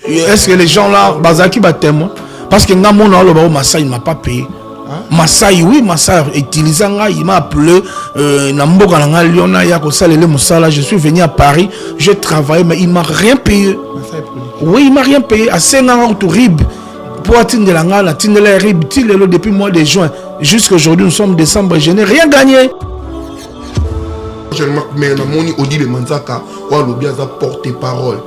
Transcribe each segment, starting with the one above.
Est-ce que les gens là, Bazaki va témoin? Parce que dans mon alors Massai ne m'a pas payé. Massai, oui, Massai utilisant, il m'a appelé Namboka Nanga Liona Yakosalele Moussala. Je suis venu à Paris, j'ai travaillé, mais il ne m'a rien payé. Oui, il ne m'a rien payé. À 5 ans, au RIB. Pour atteindre la ngala, atteindre la RIB, depuis le mois de juin jusqu'à aujourd'hui, nous sommes décembre, je n'ai rien gagné. Mais la moni Odile Manzaka, ou à l'obiaza porte-parole.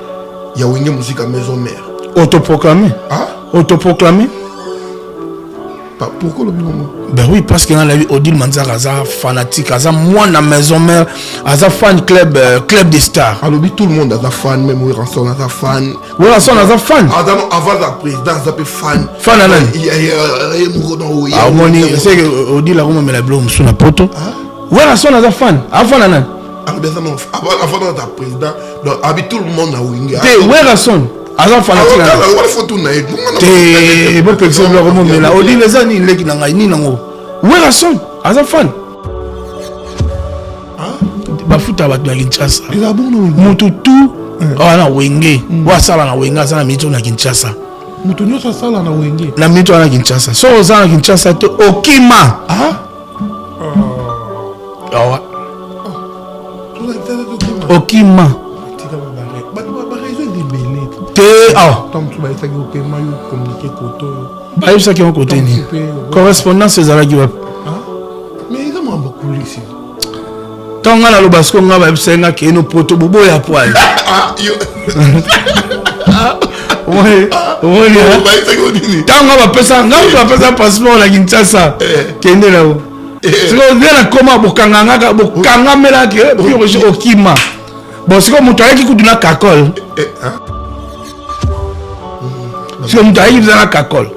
Il y a une musique à maison mère. Autoproclamé. Ah? Autoproclamé. Pourquoi le moment? Ben oui, parce que dans la vie, Odile Manzaka, est fanatique, moi, dans la maison mère, est fan club des stars. Alors, tout le monde est fan, même Ranson est fan. Oui, Ranson est fan. Avant la présidence, il est fan. Fan à l'année. Il y a un ah, moni, c'est que Odile a remis la blonde sur la poteau. Oui, Ranson est fan. Avant la l'année. Avant la présidence, tout le monde a wingé. Oui, Ranson. Azan fanatique là. Wala photo na et. Te bon que c'est le roman mais là Odile les ani leki na ngai ni nango. Ouais Rasson, azan fan. Ba futa ba na Kinshasa. Il a bon non. Mututu. Ah na wenge. Wa sala na wenga sana mito na Kinshasa. Mutu nyosa sala na wenge. Na mito na Kinshasa. So za na Kinshasa to okima. Ah? Ah. Okima. Ça qui est côté correspondance c'est ça qui va mais ils ont beaucoup ici tant nga lo basko nga ba senga ke no poto bobo ya poil ouais tant nga ba pesa passeport la Kinshasa kende là c'est qu'on vient comment bokanga mela ke puis okima bon c'est comme mutu qui kuduna kakol si on t'a dit que la cacole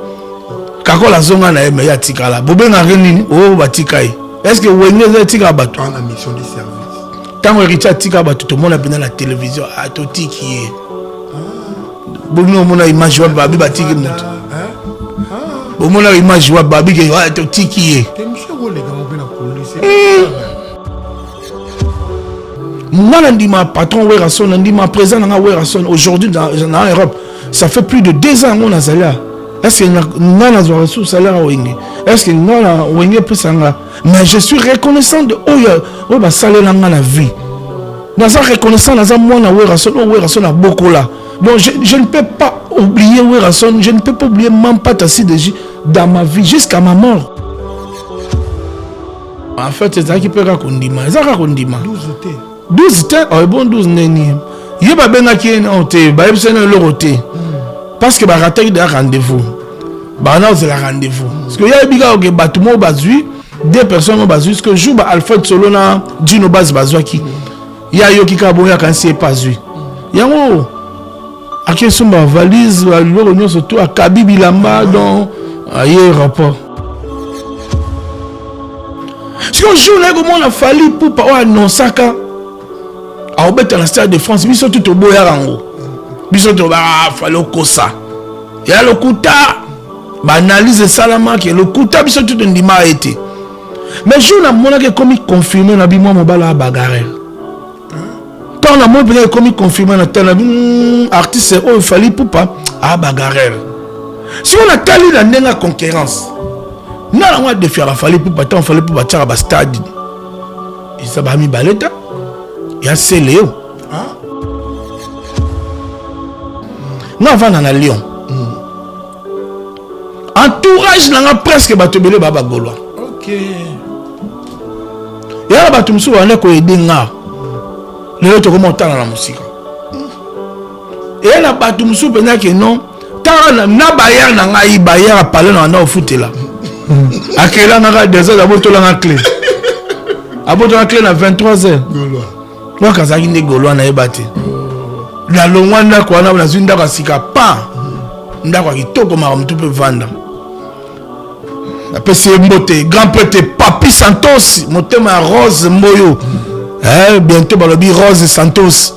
la zone na mais ya tikala bobenga nini oh batikai est-ce que wenye za tika bato en la mission de service tant Richard tika bato tout le monde a bien la télévision a to tiki bono mona image wa babi batiki moto bomona image wa babi ke wa to tiki monsieur wole ga mobena police moi ndima patron we rason ndima présent na we rason aujourd'hui dans Europe. Ça fait plus de 2 ans qu'on a ça là. Est-ce que nous avons reçu salaire à Wenge? Est-ce que nous avons Wenge plus ça? Mais je suis reconnaissant de oh bah salaire dans la vie. Nous sommes reconnaissants dans moi na Werason a beaucoup là. Donc je ne peux pas oublier Werason, je ne peux pas oublier même pas Tassi Deji dans ma vie jusqu'à ma mort. En fait c'est ça qui peut raconter. Ça raconte 12 temps. Oh bon 12 neni. Il va bien qui en té, bah il le roté. Parce que bah rater de rendez-vous. Bah non c'est la rendez-vous. Parce que y a biga au bâtiment bazui, 2 personnes au bazui. Parce que joue bah Alfred Solona, Dino Baz bazouaki. Y a yo qui kaboya quand c'est pas zui. Yango. Aké somba valise, le réunion surtout à Kabibi Lamba dans aéroport. Si on joue là comment on a fallu pour pas non saka. A obeta na stade de France biso tout boya rango biso to ba falo kosa ya lokuta ba analyse salama ke lokuta biso tout ndima été mais jour na mona ke comme confirmé na bi moi mobala bagarre quand na mo bien comme confirmé na tala artiste o fali poupa a bagarre si on a tali la ndenga concurrence na la moi de faire fali poupa tant fali poupa tira ba stade isa ba mi baleta. Il y a ces Léo. Nous avons dans Lyon. Entourage n'a presque batubele baba Gaulois. Ok. Il y a batumsu on est ko edenga. Les autres remontent dans la musique. Et il y a batumsu pena que non. Tant na bayar na ngai bayar parler na foot là. Akela na des heures aboto la clé. Aboto la clé na 23h. Moi quand ça qui Gaulois na ebate. La longwanda kwa na zunda ka sika pa. Ndako kitoko ma mtu pe vanda. Apesi mbote grand prêtre Papi Santos, motema Rose Mboyo. Bientôt balobi Rose Santos.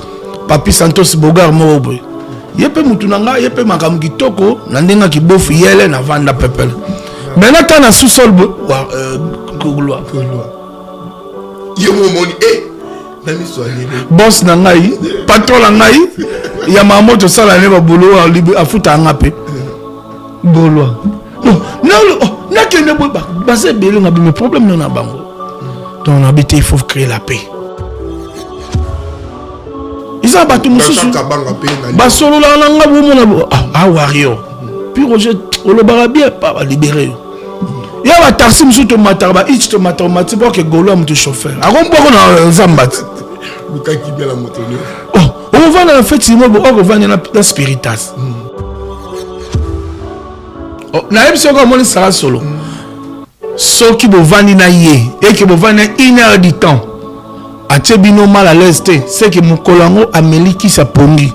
Papi Santos Bogar Mobo. Yepe mutu nanga yepe makamu kitoko na ndenga kibofu yele na vanda pepel. Maintenant quand na sous-sol Gaulois. Yo moni Même soigné. Boss nangai, patron nangai, Yamamoto sala ne ba boulot a futa ngapé. Bolo. Non, n'a que ne pas. Basé belé n'a pas problème non na bango. Donc on habite il faut créer la paix. Ils ont battu monsieur. Basolo la nanga bomo na wario. Puis Roger le barabia pas libérer. Il y a un taxi qui est matarba, il est matarba, tu vois que Golo est chauffeur. A on peut on Zambat. On va dans la fête, on va dans la spiritas. Na yeb soko moni sera solo. So qui bo vandi na yé et qui bo vandi 1 heure du temps. A tebino mal à l'aise, c'est que mon colango Amélie qui s'apondi.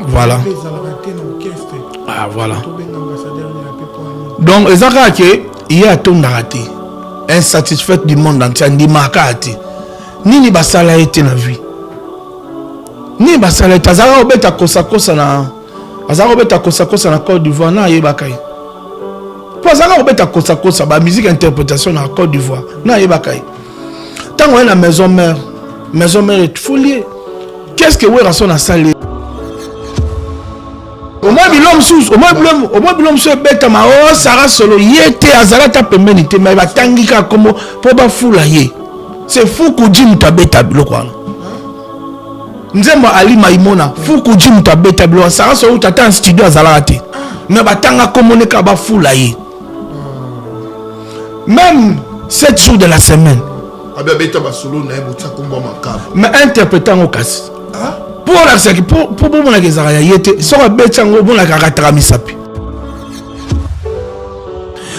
Voilà. Ah voilà. Donc, il y a tout narraté. Insatisfait du monde entier, ni marqué. Ni basala été na vie. Ni basala été. Azara obeta kosa na. Azara obeta kosa na Côte d'Ivoire na yebakai. Pour Azara obeta kosa ba musique interprétation na Côte d'Ivoire na yebakai. Tant on est la maison mère est fouillée. Qu'est-ce que ouais rason na salle? Au moins l'homme se bête ma oh Sarah solo yete azala ta pemenité mais va tangika comme pour ba fula ye. C'est fou que Jim tabeta biloko wana. Nzemba Ali Maimona fou que Jim tabeta biloko Sarah solo tata en studio azala te. Mais ba tanga comme ne ka ba fula ye. Même 7 jours de la semaine. Abia beta ba solo na ebota komba makaba. Mais interprétant au casse. Pour la sécurité, pour la guérison, ça va misapi.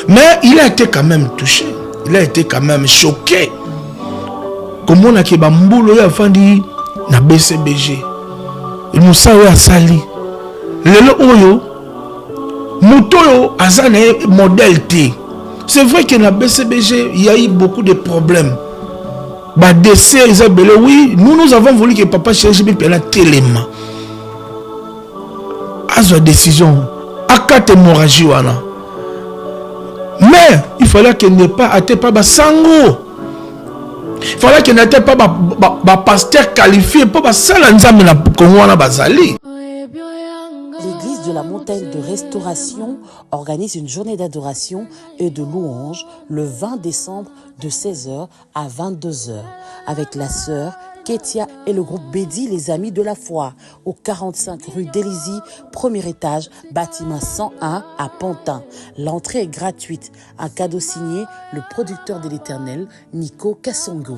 Mais il a été quand même touché, il a été quand même choqué. Comment on a qui bamboulou ya fandi na BCBG. Il nous savait à sali. Le oyo, mutoyo azane modèle T. C'est vrai que na BCBG il y a eu beaucoup de problèmes. Bah décès Isabelle, oui, nous avons voulu que papa cherche bien la téléma. À sa décision, à quatre hémorragies wana. Mais il fallait qu'il n'ait pas atteint pas sango. Il fallait qu'il n'ait pas pasteur qualifié pour ça l'ensemble na Congo bazali. L'église de la montagne de restauration organise une journée d'adoration et de louange le 20 décembre de 16h à 22h avec la sœur Ketia et le groupe Bédi, les amis de la foi, au 45 rue d'Élisée, premier étage, bâtiment 101 à Pantin. L'entrée est gratuite. Un cadeau signé le producteur de l'Éternel, Nico Kassongo.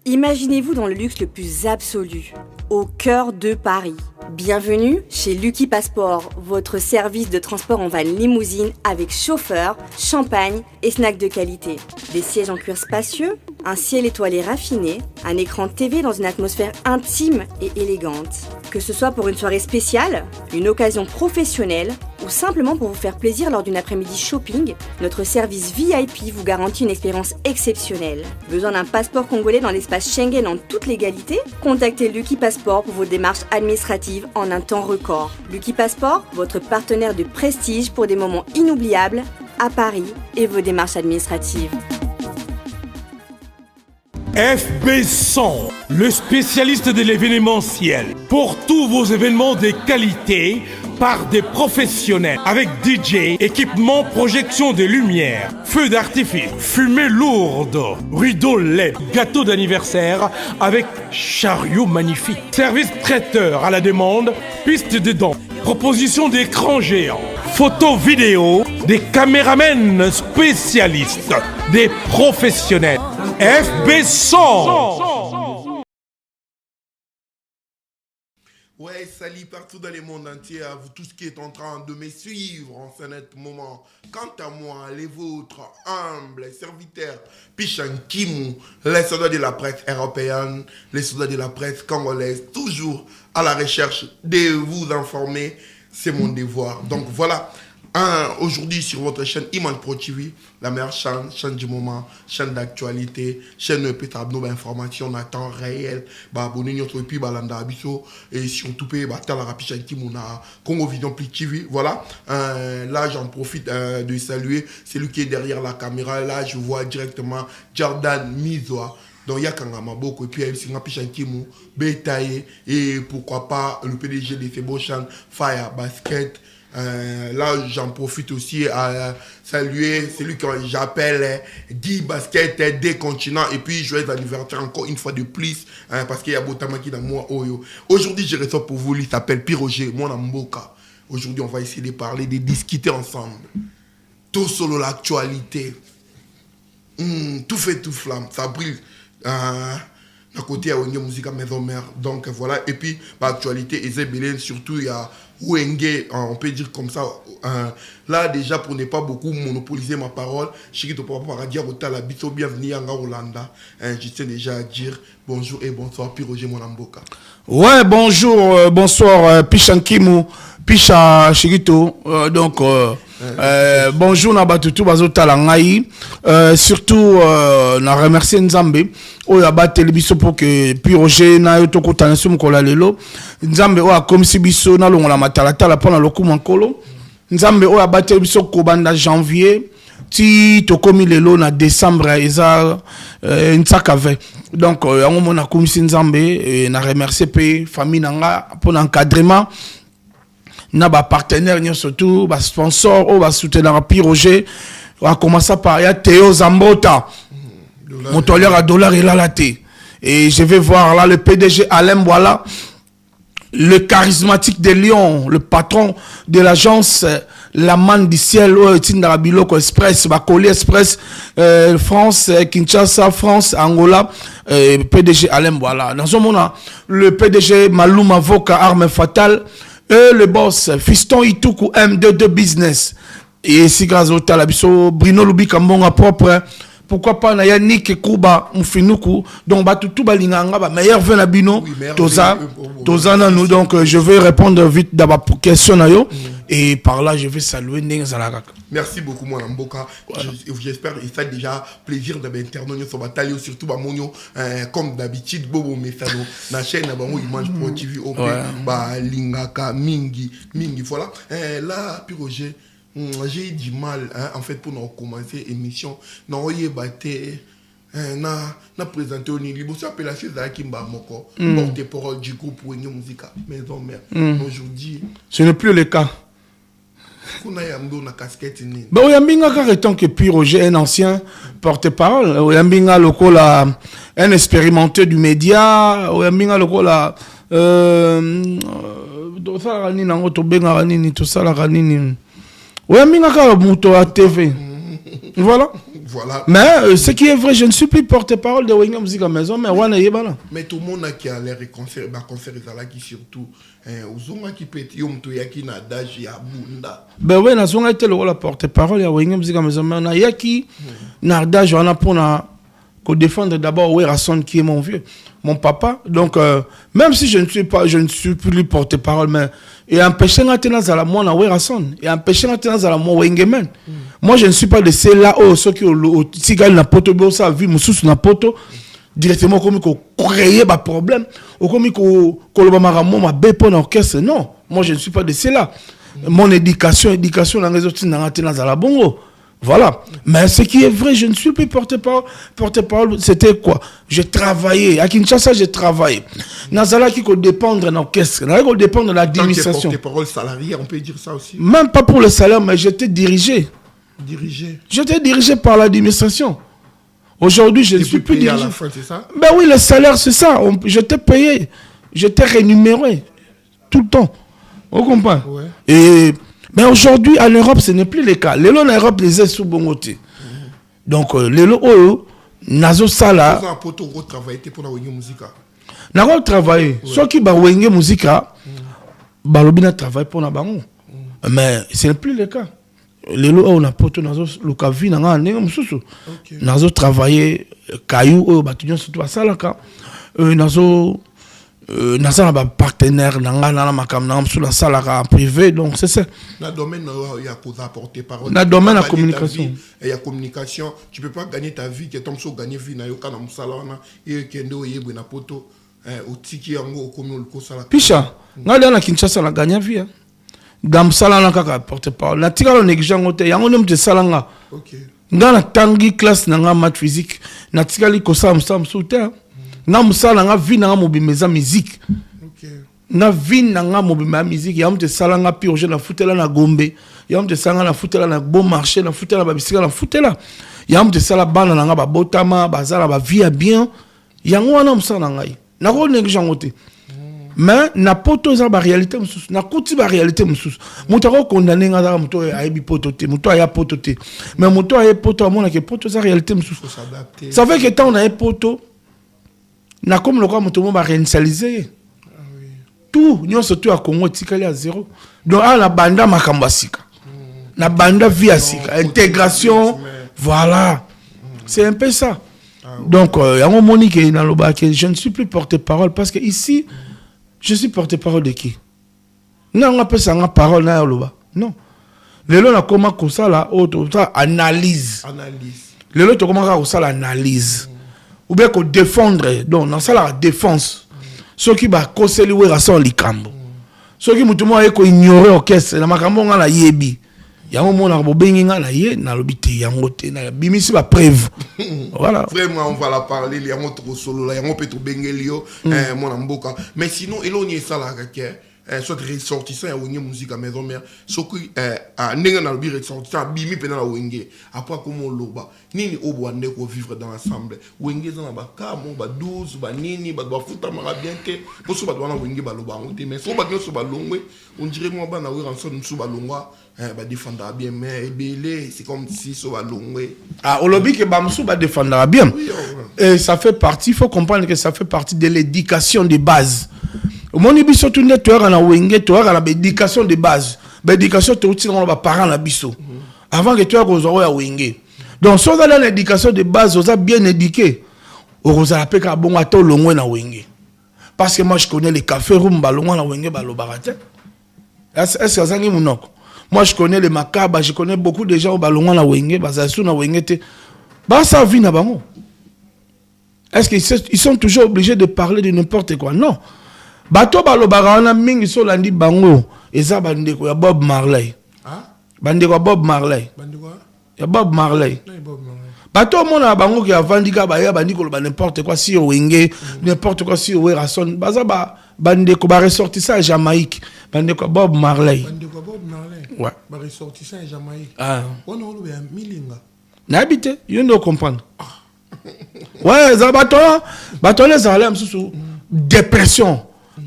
Imaginez-vous dans le luxe le plus absolu, au cœur de Paris. Bienvenue chez Lucky Passport, votre service de transport en van limousine avec chauffeur, champagne et snacks de qualité. Des sièges en cuir spacieux, un ciel étoilé raffiné, un écran TV dans une atmosphère intime et élégante. Que ce soit pour une soirée spéciale, une occasion professionnelle ou simplement pour vous faire plaisir lors d'une après-midi shopping, notre service VIP vous garantit une expérience exceptionnelle. Besoin d'un passeport congolais dans l'espace Schengen en toute légalité? Contactez Lucky Passport pour vos démarches administratives en un temps record. Lucky Passport, votre partenaire de prestige pour des moments inoubliables à Paris et vos démarches administratives. FB100, le spécialiste de l'événementiel. Pour tous vos événements de qualité, par des professionnels, avec DJ, équipement, projection de lumière, feux d'artifice, fumée lourde, rideaux LED, gâteau d'anniversaire avec chariot magnifique, service traiteur à la demande, piste de danse, proposition d'écran géant, photo vidéo, des caméramens spécialistes, des professionnels. FB100. Ouais, salut partout dans le monde entier, à vous tous qui êtes en train de me suivre en ce net moment. Quant à moi, les vôtres humbles serviteurs, Pichan Kimu, les soldats de la presse européenne, les soldats de la presse congolaise, toujours à la recherche de vous informer, c'est mon devoir. Donc voilà, Aujourd'hui sur votre chaîne Iman Pro TV, la meilleure chaîne du moment, chaîne d'actualité, chaîne pétabno d'information en temps réel, abonnez-vous et puis balanda abisso et surtout la rapicha Kimuna Congo Vision Plus TV. Voilà, là j'en profite de saluer celui qui est derrière la caméra. Là je vois directement Jordan Mizoa. Donc il y a Kangama Boko et puis il y a Pichankimu, Betaye et pourquoi pas le PDG de Febochan, Fire Basket. Là j'en profite aussi à saluer celui que j'appelle Guy Basket des continents et puis joyeux anniversaire encore une fois de plus parce qu'il y a Botamaki dans moi. Aujourd'hui je reçois pour vous, il s'appelle Piroger, mon Mboka. Aujourd'hui on va essayer de parler, de discuter ensemble. Tout solo l'actualité. Tout fait tout flamme, ça brille. À côté, il y a musique à maison mère. Donc voilà. Et puis, l'actualité, Ezebelen, surtout, il y a Wenge, on peut dire comme ça. Là, déjà, pour ne pas beaucoup monopoliser ma parole, Chirito Papa dire au Talabito, bienvenue à Hollanda. Je tiens déjà à dire bonjour et bonsoir, Piroger Monamboka. Ouais, bonjour, bonsoir, Pichankimu, Picha Chirito. Bonjour Nabatutu Bazotala Ngai. Surtout, na remercier Nzambe. Oya ba télévision pour que Piroger na yotoko tanasum kola lelo. Nzambe oya komisi biso na longola matalata la pona loku mankolo. Nzambe oya ba télévision ko banda janvier ti tokomi lelo na décembre eza ntsakave. Donc yango mona komisi Nzambe na remercier pe famille nanga pour l'encadrement. Na ba partenaire surtout ba sponsor ou ba soutenir Piroger. On a commencé par ya Théo Zambota. Mon tolère à dollar est là la thé. Et je vais voir là le PDG Alain voilà, le charismatique de Lyon, le patron de l'agence La Man du Ciel, Tindarabiloko Express, Bakoli Express, France, Kinshasa, France, Angola, PDG Alain voilà. Dans ce moment-là, le PDG Maloum Avoka Arme Fatale, et le boss Fiston Ituku M22 Business. Et si grâce au Talabiso, Bruno Lubi Kambonga propre. Pourquoi pas na Yannick Kuba Mfinuku donc tout balinganga ba meilleur vin na bino toza na nous donc je vais répondre vite d'abord pour question na yo et par là je vais saluer Nengzalaka. Merci beaucoup mon Mboka. J'espère il fait déjà plaisir de m'intervenir sur Batalio surtout ba monyo comme d'habitude Bobo Mesano na chaîne ba mo Image Pro TV OP ba lingaka mingi voilà là Piroger. J'ai eu du mal en fait pour nous commencer l'émission. Nous avons présenté au niveau de l'appellation Zakimba Moko, porte-parole du groupe Wenge Musica Maison Mère. Aujourd'hui, ce n'est plus le cas. On a une casquette. Ben, Oyambinga carrément que Piroger un ancien porte-parole. Oyambinga lokola un expérimenté du média. Oyambinga lokola tout ça la nini nango to benga la nini tout ça la nini. Oui, à TV. Voilà. Mais ce qui est vrai, je ne suis plus porte-parole de Wenge Musica Maison, mais on est là. Mais tout le monde qui a l'air de concert qui surtout, aux qui peut être qui n'a d'âge et à Bunda. Ben oui, nous avons été le porte-parole de Wenge Musica Maison, mais on a qui n'a d'âge, on a pour défendre d'abord Werasson qui est mon vieux, mon papa. Donc, même si je ne suis plus porte-parole, mais et empêcher d'entrer dans la moi na Werasson et empêcher d'entrer dans la moi Wengemen. Moi je ne suis pas de ceux-là ceux qui si gagne na poto be ça vie mususu na poto directement comme ko créer ba problème ou comme ko lo ba maramo ma be pour orchestre. Non, moi je ne suis pas de ceux-là. Mon éducation dans les autres dans la bongo. Voilà. Mais ce qui est vrai, je ne suis plus porte-parole. C'était quoi? J'ai travaillé. À Kinshasa, j'ai travaillé. Nazala qui peut dépendre de l'orchestre. Nazala qui peut dépendre de l'administration. Porte-parole salarié, on peut dire ça aussi. Même pas pour le salaire, mais j'étais dirigé. J'étais dirigé par l'administration. Aujourd'hui, je ne suis plus dirigé. À la fin, c'est ça? Ben oui, le salaire, c'est ça. J'étais payé. J'étais rémunéré. Tout le temps. Vous comprenez? Ouais. Mais aujourd'hui, en Europe, ce n'est plus le cas. Les lots en Europe, les sous bongoté. Donc, les lots, nazo sala. Vous avez un travaillé pour la Wenge Musica. Nous avons travaillé. Ceux qui ont Wenge Musica, balobina travaille pour la bango. Mais ce n'est plus le cas. Les lots, on a poto nazo lukavi nanga nenga mususu. Nazo travaillé caillou, batudion surtout à salaka. Nazo naza na partenaire nanga na makam na msu na sala privé, donc c'est ça. Dans le domaine il y a cause apporter parole. Dans le domaine de la communication. Il y a communication, tu peux pas gagner ta vie que tom so gagner vie na yo kana musala wana et kendo yebwe na poto au tiki yango komi olko sala. Pisha, ngala na Kinshasa na gagner vie. Dans musala na kaka porter parole. Na tika lo négligeant te yango nem te salanga. OK. Ngala tangi classe na nga math physique na tika li kosa msu te. Na musala nga vie na mobimeza musique. OK. Na vie na nga mobimeza musique ya mte salanga purge na futela na Gombe. Ya mte salanga na futela na bon marché na futela ba bisika na futela. Ya mte sala bana na nga ba botama bazala ba vie bien. Yango wana musala ngai. Na ko négligeant te. Mais na poto za ba réalité mususu na kuti ba réalité mususu muto ko condamner nga muto ayebi poto te muto aya poto te mais muto aye poto amona ke poto za réalité mususu ça fait que tant on a poto na comme le quoi muto mo ba réinitialiser tout nyo surtout à Congo tikali à zéro donc à la banda makambasika na banda via sika intégration voilà c'est un peu ça donc yango monique na loba que je ne suis plus porte-parole parce que ici je suis porte-parole de qui? Non, on appelle ça une parole na loba. Non. Lelo na comment comme ça là, analyse. Analyse. Lelo to comment comme ça l'analyse. Ou bien qu'on défendre. Donc dans ça la défense. Ceux qui ba koseli we rason likambo. Ceux qui mutumo ay ko ignorer orchestre na makambo nga na yebi. Yango mona bo bengi nga na ye na lobité yango te na bimisi ba preuve. Voilà. Vraiment on va la parler, il y a un autre solo là, il y a un peu de bengelio, mon amboka. Mais sinon, il y a ça là soit ressortissant ya wenge musique à maison mère soki nenga na lobi ressortissant bimi pena na wenge après comment loba nini obwande ko vivre dans l'ensemble wenge za na ba kamo ba 12 ba nini ba futa mara bien que pour so ba na wenge ba loba ngote mais so ba so ba longwe on dirait moi ba na we ranson so ba longwa ba défendra bien mais belé c'est comme si so ba longwe au lobby que ba msu ba défendra bien et ça fait partie, il faut comprendre que ça fait partie de l'éducation de base. Mon ibi surtout nettoyer na wenge to na éducation de base éducation to uti na ba parents na biso avant que tu as kozwa ya wenge donc so dans l'éducation de base oza bien éduqué oza peka bon ato longwe na wenge parce que moi je connais les cafés room balongwa na wenge balobarate est-ce que ça ngi munoko moi je connais les makaba je connais beaucoup de gens balongwa na wenge bazasu na wenge te ba sa vie na bango est-ce qu'ils sont toujours obligés de parler de n'importe quoi? Non. Bato balobara wana mingi so landi bango eza bandeko ya Bob Marley. Ah? Bandeko ya Bob Marley. Bandeko ya Bob Marley. Bob Marley. Bato mona bango ki avandika ba ya bandiko lo n'importe quoi si wenge n'importe quoi si we rason baza ba bandeko ba ressortissant à Jamaïque bandeko Bob Marley. Bandeko Bob Marley. Ouais. Ba ressortissant à Jamaïque. Ah. On a le milinga. Na habité, you know comprendre. Ouais, za bato les alem sous dépression.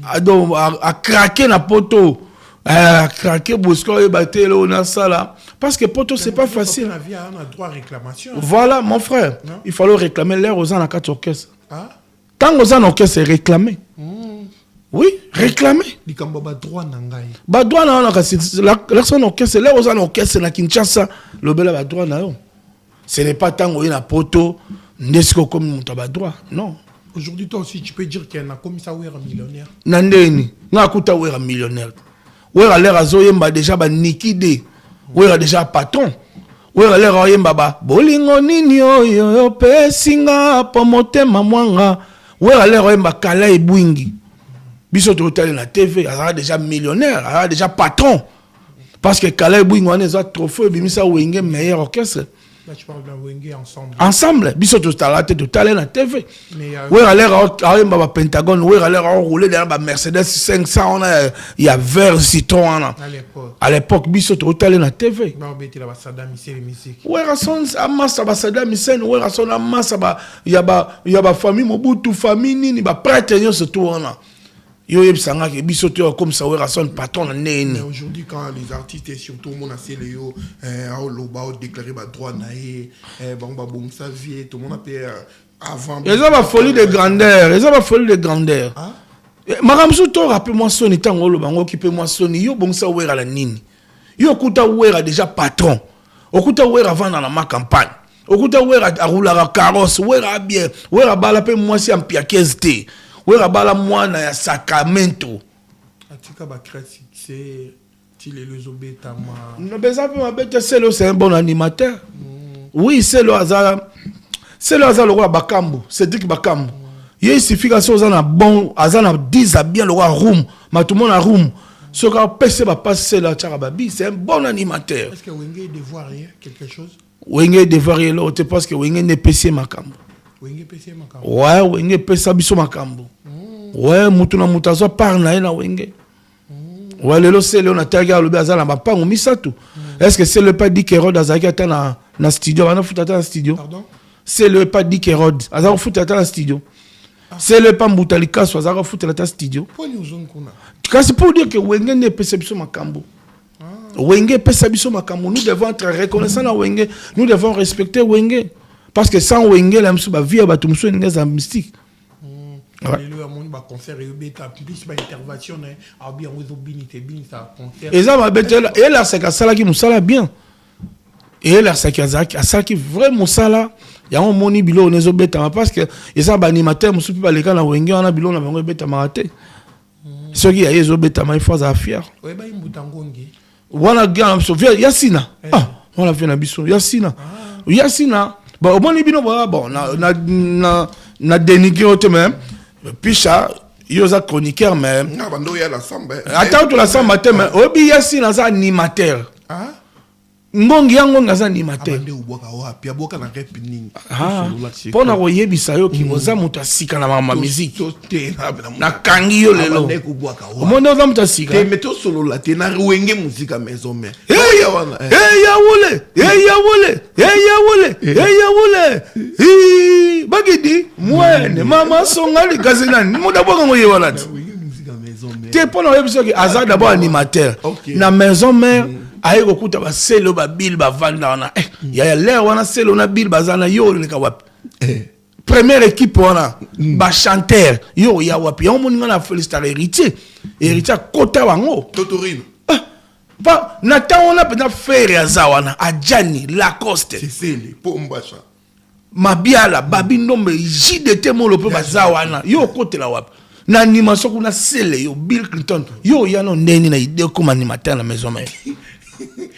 À craquer na poto, à craquer bosco et battre on a ça là parce que poto c'est pas facile. La vie a un droit à réclamation. Voilà mon frère, non? Il fallait réclamer l'air aux gens à 4 orchestres. Ah? Tant aux gens orchestre c'est réclamer. Oui, réclamer. Di kamba ba droit nangai. Ba droit na l'action orchestre l'air aux gens orchestre na Kinshasa, le bel ba droit na yo. Ce n'est pas tant on a poto, n'est-ce que comme mon ba droit, non. Aujourd'hui, toi aussi, tu peux dire qu'il y a un commissaire millionnaire. Nandeni, n'a kuta ouera millionnaire. Ouera l'air à zoyemba déjà ba nikide. Ouera déjà patron. Ouera l'air à yemba ba bolingo nini yo pesinga pomotema mwanga. Ouera l'air à yemba kala e bwingi. Biso to hôtel na TV, a déjà millionnaire, a déjà patron. Parce que kala e bwingi on est un trophée bimisa wenge meilleur orchestre. Là, tu parles d'un Wenge ensemble. Ensemble, biso to talé na TV. Ouais, à l'air à Pentagone, ouais, à l'air à rouler derrière ba Mercedes 500, il y a vert citron à l'époque. À l'époque, biso to talé na TV. Ba beti la Saddam Hussein musique. Ouais, rason amassa ba Saddam Hussein, ouais, rason amassa ba il y a ba famille Mobutu famille ni ba prêtre se tourne. Yo yebsanga ke biso to comme ça ouais rason patron na nene. Aujourd'hui quand les artistes et surtout mon asile yo loba déclarer ba droit na ba bon sa vie tout le monde appelle avant. Ils ont la folie de grandeur, ils ont la folie de grandeur. Ah? Maramso to rappelle-moi soni tango loba ngo occupé moi soni yo bon ça ouais la nini. Yo kuta ouais déjà patron. Okuta ouais avant dans la campagne. Okuta ouais a rouler carrosse, ouais bien, ouais bala pe moi si en piaquez té. Oui, rabala moi na ya Sacramento. Atika ba c'est les obétama. Non, mais ça peut m'abêter, c'est un bon animateur. Oui, c'est le hasard le roi Bakambu, Cédric Bakambu. Il suffit que ça a bon, azana 10 à bien le roi room, mais tout le monde a room. Ce qu'on PC va passer là, Tcharababi, c'est un bon animateur. Est-ce que Wenge devoir rien, quelque chose? Wenge devoir rien, tu penses que Wenge n'est PC Makambu. Wenge PC Makambu. Ouais, Wenge PC Biso Makambu. Ouais, Mutuna Mutazo par na Wenge. Ouais, le c'est le na taga le bazala ba pa misatu. Est-ce que c'est le pas dit Kérod Azaki ata na studio, on a foutu ata na studio. Pardon? C'est le pas dit Kérod Azaki foutu ata na studio. C'est le pas Mbutalika so Azaki foutu ata studio. Pour nous on kuna. C'est pour dire que Wenge ne perception makambo. Wenge perception makambo, nous devons être reconnaissants à Wenge, nous devons respecter Wenge parce que sans Wenge la msuba vie ba tumso ngeza mystique. Concert et intervention et ça et là c'est que ça qui nous sala bien et là c'est que ça qui vraiment sala il y a un moni bilo nezo beta parce que et ça animateur musupi ba leka na Wenge on a bilo na bango beta maraté ce qui a yezo beta il faut ça fier ouais ba imbutangongi wana gana so Yasina ah on a vu na biso Yasina bon moni bino bon na dénigré au même. Picha, yoza chroniqueur même. Ah, bando ya la samba. Attends, tu la samba mais obi yasi na za animateur. Ah? Ngongi yango ngaza animateur. Abande uboka wapi? Aboka na rap nini? Ah. Pona koyebisa yo ki oza muta sika na mama musique. Na kangi yo lelo. Abande uboka wapi? Omonde oza muta sika. Te meto solo la te na Wenge musique maison mère. Ya wole. Bagidi mwene mama songali kazinani. Muda boka ngoye wala. Te pona koyebisa ki aza d'abord animateur. Na maison mère. Aïe kokuta ba selo ba bil ba vanda wana ya l'air wana selo na bil bazana yo le kawap première équipe wana ba chanteur yo ya wapi on moninga na féliciter héritier kota wango Totorino ba na ta wana pena faire azawana Adjani Lacoste c'est les pombacha mabiala babi nombe JDT molo pe bazawana yo kote la wapi na animation kuna sele yo Bill Clinton yo ya no ndeni na idée comme animateur na maison mère.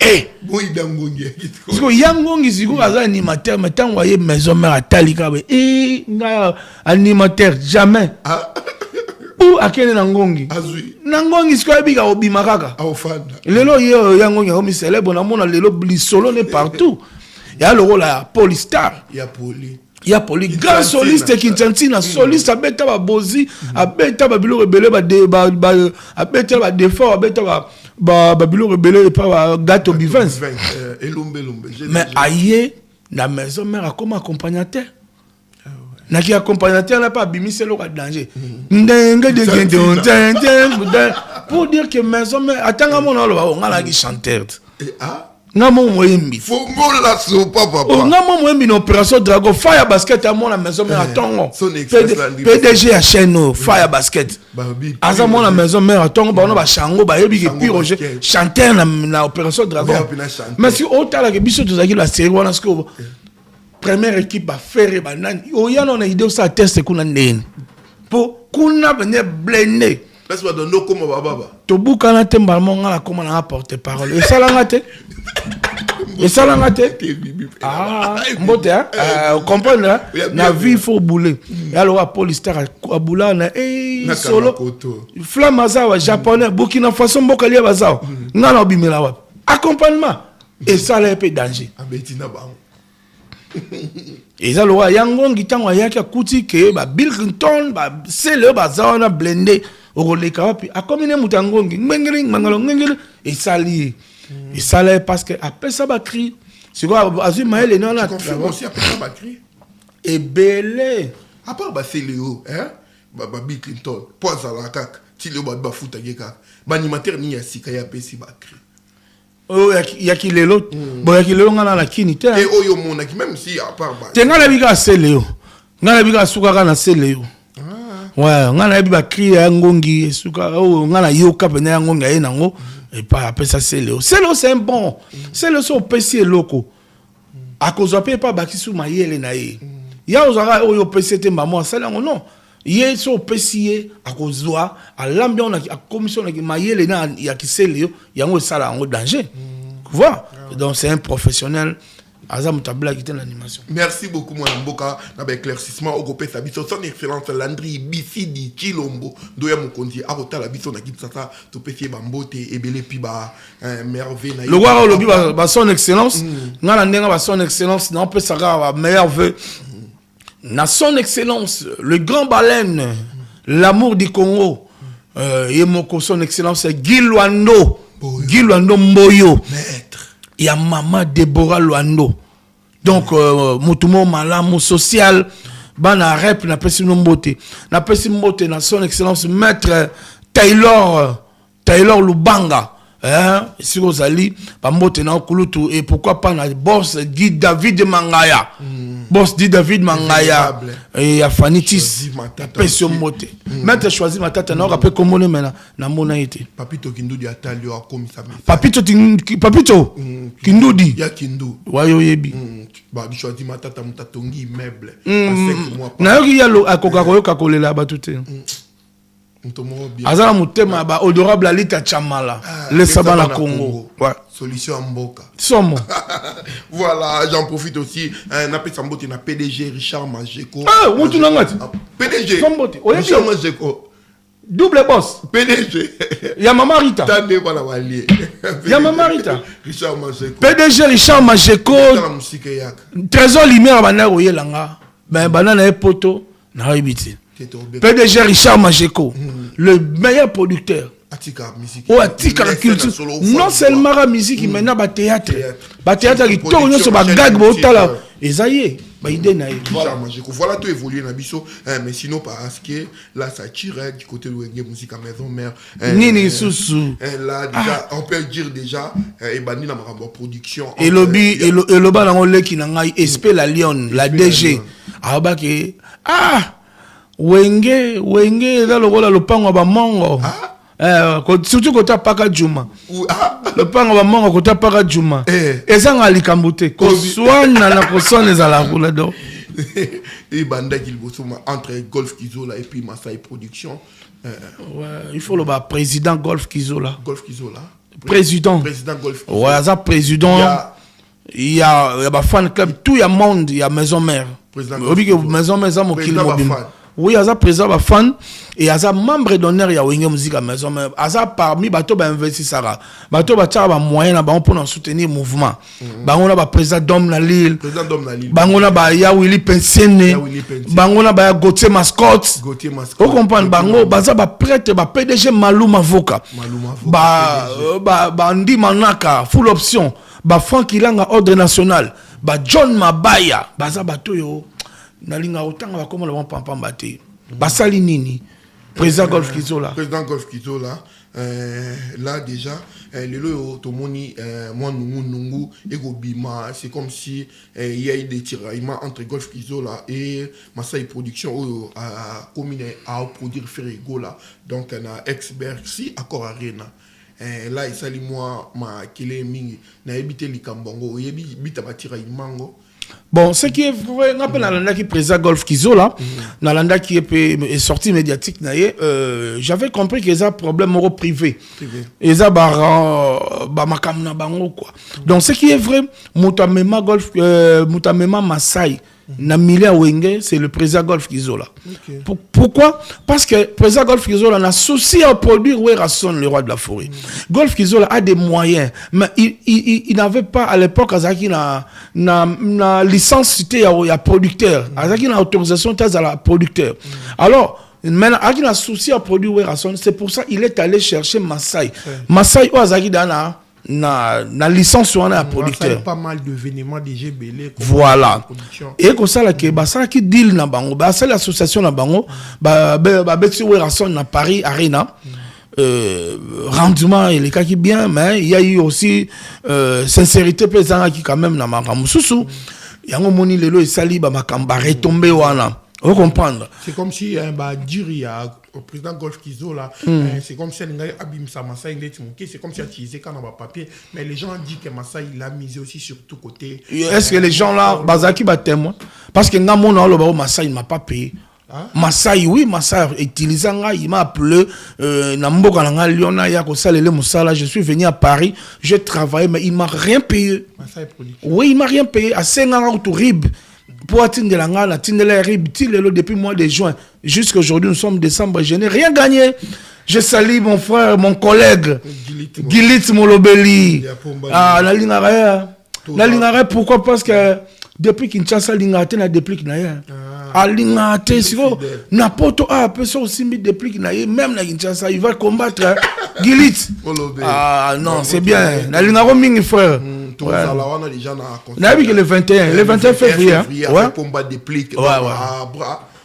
Eh, bon idangongi. Parce que yangongi siko aza animateur mais tant voyez maison mère atalika be nga animateur jamais. Ah. Ou akene nangongi. Azui. Nangongi siko bika obima kaka. Aufanda. Lelo ye yangongi omi célèbre na mona lelo blisolo ne partout. Ya le rôle la Polystar. Ya Poli. Il y a Poli, grand soliste qui t'entend, soliste, abeta ba bozi, abeta ba bilo rebelle, abeta ba défort, abeta ba bilo rebelle, pas gâteau bivins. Mais aïe, la maison mère comme accompagnateur. Na qui accompagnateur n'a pas bimi c'est le danger. Pour dire que maison mère, attends mon on a la chanteur. Ah. Namo moyembi. Faut la so papa. Namo moyembi no opération Dragon Fire Basket à mon la maison mère atongo. PDG à chaîne Fire Basket. Aza mon la maison mère atongo ba on ba chango ba yebi ke piroger chanter na opération Dragon. Mais si autant la que biso tozaki la série wana sko première équipe ba faire banane. Oya non na idée ça test kuna ndeni. Po kuna venir blender. Laisse-moi donner comme baba. Tobuka na temba monga la comment na porter parole. Et ça la ngate. Et ça la ngate. Ah, mbote hein. Comprendre là. Na vie il faut bouler. Et alors à Polystar à boula na solo. Flamme azawa japonais Burkina Faso mboka lia bazao. Ngana obimela wapi. Accompagnement. Et ça là un peu danger. Abetina ba. Et ça le roi yangongi tango yaki akuti ke ba Bill Clinton ba c'est le bazao na blender. A combien mutangongi ngengeli mangalo ngengeli et sali et sali parce que après ça va crier c'est quoi azui maël non là aussi après ça va crier et belé à part ba c'est Léo hein ba Bill Clinton poza la kaka ti le ba futa yeka ba animateur ni ya sika ya pesi ba crier oh yaki lelo bon yaki lelo ngana la kinité et oyo mona ki même si à part ba tenga bika c'est Léo ngana bika suka kana c'est Léo. Ouais, on a eu ba crier ngongi suka on a yoka pena ngonga e nango et pas après ça c'est Léo. C'est un bon. C'est le son PC loco. À cause de pas baki sou mayele na ye. Ya ozara oyo PC te maman ça là non. Ye so pesiye akozwa alambia on a commission na mayele na ya kisele yango sala en danger. Tu vois? Donc c'est un professionnel. Azam tabla qui était l'animation. Merci beaucoup mon Mboka na ba éclaircissement au gopé sa biso son excellence Landry Bisidi Chilombo doya mon konti akota la biso na kitata to pesiye bambote ebele pi ba merveille na. Le roi lobi ba son excellence ngana ndenga ba son excellence na peut saka ba merveille. Na son excellence le grand baleine l'amour du Congo yemoko son excellence c'est Guy Luando Mboyo maître. Il y a maman Deborah Luando. Donc, Moutumo Malamu social, Bana Rep, n'a pas si mbote. N'a pas si mbote, na son excellence, maître Taylor Lubanga. Hein, si vous allez, pas mbote na Okulutu, et pourquoi pas na boss Guy David Mangaya. Boss dit David Mangaya. Et à Fanitis, Pession Mote. Maître choisi ma tata, n'a pas comment on est na mona été. Papito Kindudi Atalio a commis sa messe. Papito Kindudi. Ya Kindu. Wayo yebi. Bah, choisi ma tata mutatongi meuble. Na yoki yalo akoka koyoka kolela batute. Azala mutema ba odorable alita chamala le sabana Congo. Ouais. Solution Mboka. Somo. Voilà, j'en profite aussi. Na pesambote na PDG Richard Majeko. Ah, mutu nangati. PDG. Sombote. Richard Majeko. Double boss. PDG. Ya Mama Rita. Tande voilà walié. Ya Mama Rita. Richard Majeko. PDG Richard Majeko. La musique yak. Trésor lumière bana oyelanga. Ben banana e poto na ribiti. PDG Richard Majeko. Le meilleur producteur. Atika musique. Oh, Atika culture. Non seulement la musique, mais na ba théâtre. Ba théâtre qui tourne sur ba gag ba otala. Ezaye. Ba idée na e. Voilà tout évolué na biso, mais sinon parce que là ça tire du côté de Wenge musique à maison mère. Nini susu. Là déjà on peut dire déjà et bandi na makambo production. Et lobby et le ba na ngole ki na ngai SP la Lyon, la DG. Aba ke Wenge là le rôle le pango ba mongo. Surtout quand tu pas Juma. Le pango ba mongo quand tu pas Juma. Et ça nga likambute. Ko swana na ko sone za la roule do. Et banda qu'il bosoma entre Golf Kizola et puis Masai Production. Ouais, il faut le président Golf Kizola. Golf Kizola. Président Golf Kizola. Ouais, ça président. Il y a ba fan club tout il y a monde, il y a maison mère. Maison mère ça mo kill mobile. Oui, il y a président ba fan et il y a membre d'honneur il y a Wenge musique à maison mère. Asa parmi bato ba investissara. Bato ba tcha ba moyen ba pour soutenir mouvement. Ba on a ba président d'homme na Lille. Ba on a ba ya Willy Pensienne. Ba on a ba Gauthier Mascotte. Vous comprenez bango baza ba prêtre ba PDG Maluma Voka. Ba Ndi Manaka full option. Ba Franck Ilanga ordre national. Ba John Mabaya baza bato yo. Nalinga otanga ba komo la pampa mbate. Basali nini? Président Golf Kizola. Président Golf Kizola. Là déjà, le lo tomoni moi nungu et Gobima, c'est comme si il y a eu des tiraillements entre Golf Kizola et Masai Production à commune à produire Ferrigo là. Donc on a ex-Bercy accord Arena. Là il s'allie moi ma kile mingi na habité likambongo yebi bita batiraillement. Bon, ce qui est vrai, on appelle Nalanda qui présente Golf Kizola, Nalanda qui est sorti médiatique, j'avais compris qu'il y a un problème privé. Et ça, makamna bango quoi. Donc, ce qui est vrai, Moutamema Masai, Namilia Wenge, c'est le président Golf Kizola. Okay. Pourquoi? Parce que le président Golf Kizola a souci à produire Werrason, le roi de la forêt. Golf Kizola a des moyens, mais il n'avait pas à l'époque na licence cité à producteur, Azaki na autorisation à la producteur. Alors, maintenant, il a souci à produire Werrason, c'est pour ça qu'il est allé chercher Masai. Masai ou Azaki dana na licence sur un producteur. Pas mal d'événements déjà belés. Voilà. Et comme ça là que ça qui deal na bango, c'est l'association na bango, beti Werrason na Paris Arena. Rendement et les cas qui bien, mais il y a eu aussi sincérité pesant qui quand même na makamu susu. Yango moni lelo et sali ba makamba retomber wana. Vous comprenez? C'est comme si au président Golf Kizola, c'est comme si c'est comme si il utilisé quand on va papier, mais les gens disent que Massa il a misé aussi sur tous côtés. Est-ce que les gens là, Bazaki bat témoin? Parce que Ngamon le Massa il m'a pas payé. Masai, oui, Masai utilisant, il m'a appelé, Namboka Nanga Liona Yako Salele Moussala, je suis venu à Paris, j'ai travaillé, mais il m'a rien payé. Oui, il m'a rien payé. À 5 ans, au RIB, pour atteindre la ngana, atteindre la RIB, depuis le mois de juin, jusqu'à aujourd'hui, nous sommes décembre, je n'ai rien gagné. Je salue mon frère, mon collègue, Gilit Molobeli. Ah, la Lingare. La Lingare, pourquoi? Parce que depuis Kinshasa, Lingare n'a depuis Kinaya. Ah, Lingare, si vous n'importe quoi, peut aussi depuis Kinaya, même la Kinshasa, il va combattre Gilit. Ah, non, c'est bien. La Lingare, mon frère. Le 21 février. Ouais. Combat des pliques. Ouais.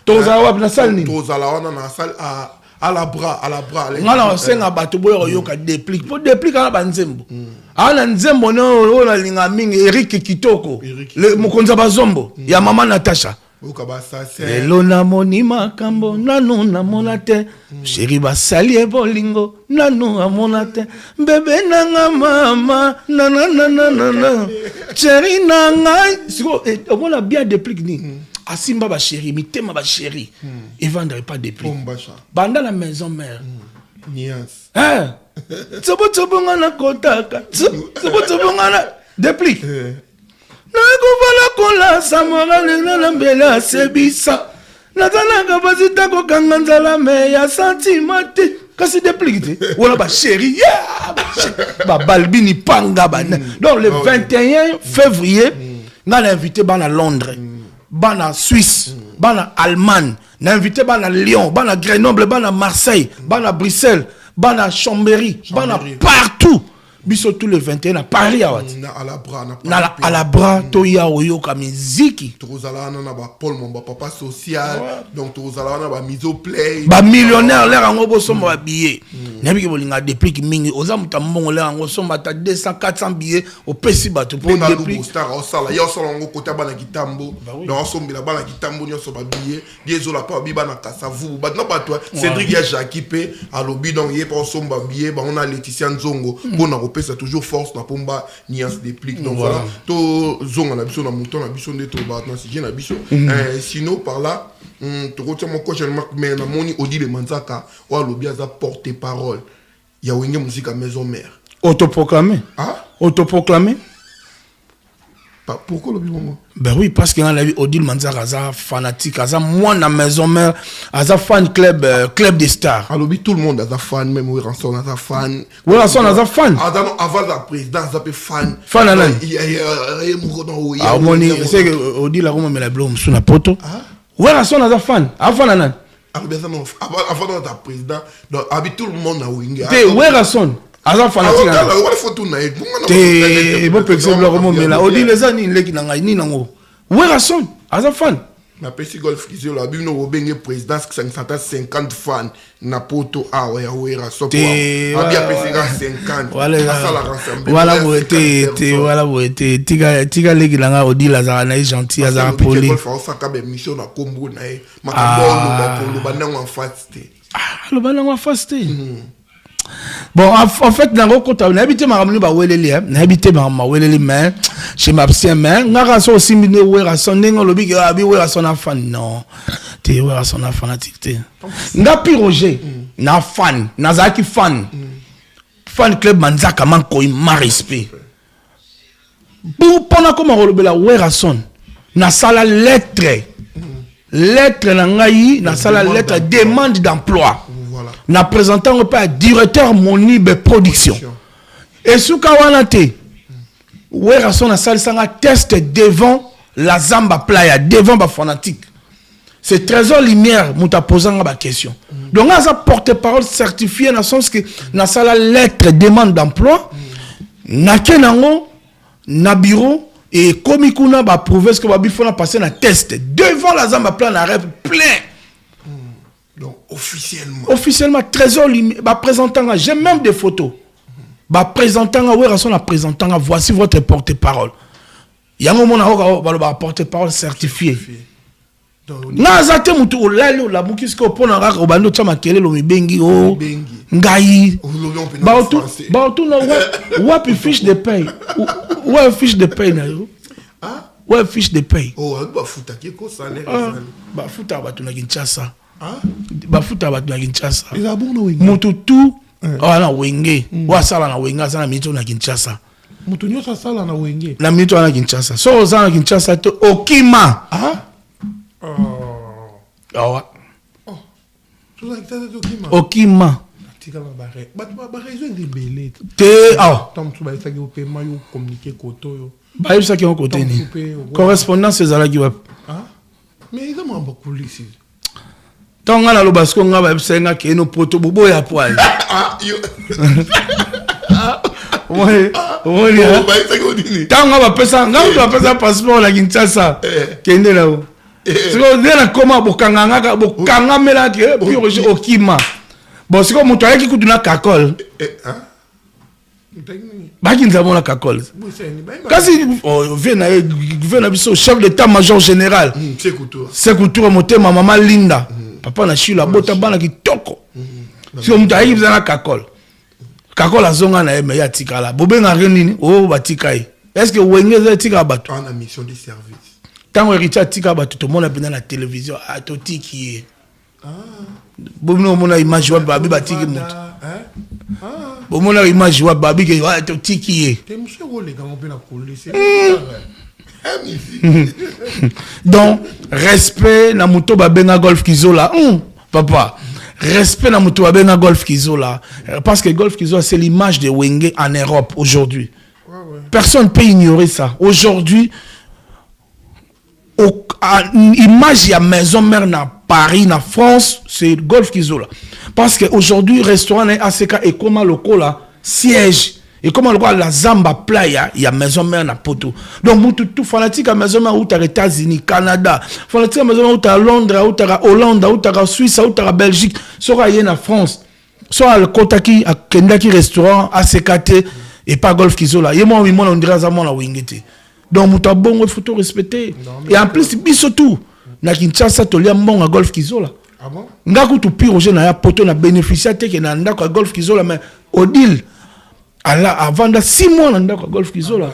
Tozala na salle. Tozala na salle à la bras. Non, c'est un bateau qui déplique. Pour dépliquer, on a Nzembo. On a Nzembo, on a Lingaming, Eric Kitoko, le Mokonza Bazombo, il y a Maman Natacha. Elo na moni makambo, nanu na monate, chéri basali bolingo, nanu na monate, bébé nanga mama, nanana, chéri nanga, on a bien dépliqué ni. Asimba ba chéri, mitema ba chéri, ils vendrait pas dépliqué. Banda la maison mère. Nias. Hein? Tsobo ngana kotaka, tsobo ngana dépliqué. Nakovala kola samora na mbela sebisa nazalaka bazita kokanga nzala me ya sentimate kasi dépliqué wala ba chéri ba balbini panga bana. Donc le 21 février on a invité bana Londres, bana Suisse, bana Allemagne, on a invité bana Lyon, bana Grenoble, bana Marseille, bana Bruxelles, bana Chambéry, bana partout. Biso tout le 21 à Paris à la bras toya oyoka miziki tozala na ba Paul Momba papa social donc tozala na ba miso play ba millionnaire l'air en obo somba billet nabi ke bolinga déplique mingi oza mutambongo l'air en somba ta 200 400 billets au pesi bato pour déplique star au sala yo solo ngo kota bana kitambo donc sombila bana kitambo nyoso ba billet diezola pa biba na kasavu ba no bato Cédric ya Jackie pe alobi donc yé pa somba billet ba on a Laetitia Nzongo bona ça toujours force na pomba niance déplique donc voilà to zonga na biso na mouton na biso ndeto ba na sije na biso sinon par là to retiens mon coach Marc mais na moni Odile Manzaka o alobi aza porte parole ya wenge musique à maison mère autoproclamé pourquoi le bilan? Ben oui, parce que dans la vie, Odile Manzaka est fanatique, moi dans la maison mère, est fan club des stars. Alors tout le monde est fan, même Weranson est fan. Weranson est fan. Avant la présidence, est fan. Fan à l'année. Il y a ah moni, c'est que Odile a remis la blonde sous la poto. Weranson est fan. Avant la l'année. Avant la présidence, donc tout le monde a winga. T'es Weranson. Aza fanatique. Te bon exemple comment mais là Odile les ani leki na ngai ni nango. Weranson, aza fan. Na pesi golf kizio la bino obenge présidence 550 fans na poto awa ya Weranson pour abia pesi 50. Voilà vous été tika leki na Odile aza na gentil aza poli. Golf fa ka be mission na kombo na e makambo lo banango en faste. Lo banango en faste. Bon, en fait, dans le côté, on a habité ma mais chez ma psy, mais on a raison aussi, non, t'es fanatique. N'a plus Roger, n'a fan, n'a zaki fan, fan club Manzaka manko ma respect. Pour pendant comment on le la Weranson, n'a sala lettre nangayi, n'a sala lettre demande d'emploi. Na présentant pas directeur Monib production et souka wanate Weranson na salle sanga test devant la Zamba Playa devant ba fanatique c'est Trésor Lumière muta posanga ba question donc on a porte-parole certifié dans sens que na sala lettre demande d'emploi na kenango na bureau et comme kuna ba prouver ce que ba bifona passer na test devant la Zamba Playa na rêve plein. Donc, officiellement, Trésor Lumière, présentant, j'ai même des photos. Présentant, Weranson présentant, voici votre porte-parole. Il y a un moment où porte-parole certifié. Nazate mutu olalo la mukisko pona raka obando chama kelelo mibengi o ngai ba tu na wapi fiche de paye. Ouais fiche de paye na yo. Ouais, fiche de paye. Oh, bah fouta qui est salaire. Bah fouta bato na Kinshasa. Hein? Bah fouta bato na Kinshasa. Ils ont bon Wenge. Moto tout. Ah na Wenge. Wa sala na Wenge ça na mito na Kinshasa. Moto nyo sa sala na Wenge. Na mito na Kinshasa. So za na Kinshasa to okima. Ah? Ah ouais. Oh. Tu as dit okima. Okima. Tika ba bare. Ba raison de belé. Te ah. Tom tu ba ça ki paiement yo communiquer koto yo. Ba yebisa ki on côté ni. Correspondance ezala ki wap. Ah? Mais ils ont beaucoup ici. Tant nga na lo basko nga ba yebisa nga ke no poto bobo ya poil. Ah, yo. Ouais. Ouais. Ba ça ki odini. Tant nga ba pesa passeport na Kinshasa. Kende la o. Siko ndena koma bokanga mela ke puis roje okima. Bon siko mutu ayaki kutuna kakol. Hein? Baki nzamo na kakol. Kasi vena biso chef d'état-major général. C'est couture motema mama Linda. Papa na shila bota bana kitoko. Siko mutu ayaki bizana kakol. Kakol azonga na eme ya tikala. Bobenga renini o batikai. Est-ce que Wenge za tika bato? En mission de service. Tant héritier tika bato to mona pena na télévision a to tiki. Ah. Bomno mona image wa babi batiki mutu. Ah. Bomona image wa babi ke wa to tiki. Te monsieur Wole ga on la police. Donc respect na muto babenga golf kizola. Papa. Respect na muto babenga golf kizola parce que golf kizola c'est l'image de Wenge en Europe aujourd'hui. Personne ne peut ignorer ça. Aujourd'hui, l'image de la maison mère dans Paris, dans France, c'est le Golf Kizola. Parce qu'aujourd'hui, le restaurant ACK et comme le cola siège. Et comme le la Zamba Playa, il y a maison mère dans Poto. Donc, tout fanatique à maison mère, où tu as les États-Unis, Canada, fanatique à maison mère, où tu as Londres, où tu as Hollande, où tu as Suisse, où tu as Belgique, soit il y a en France, soit le Kotaki, à Kendaki restaurant, ACKT. Et pas Golf Kizola. Et moi, on dirait à moi la Wingete. Donc, muta bon, il faut tout respecter. Et en plus, surtout, na Kinshasa, tu as bon à Golf Kizola. Ah bon? Ngaku tu pire au na ya poto na bénéficiaire que na ndako Golf Kizola, mais Odile, avant de 6 mois na ndako Golf Kizola.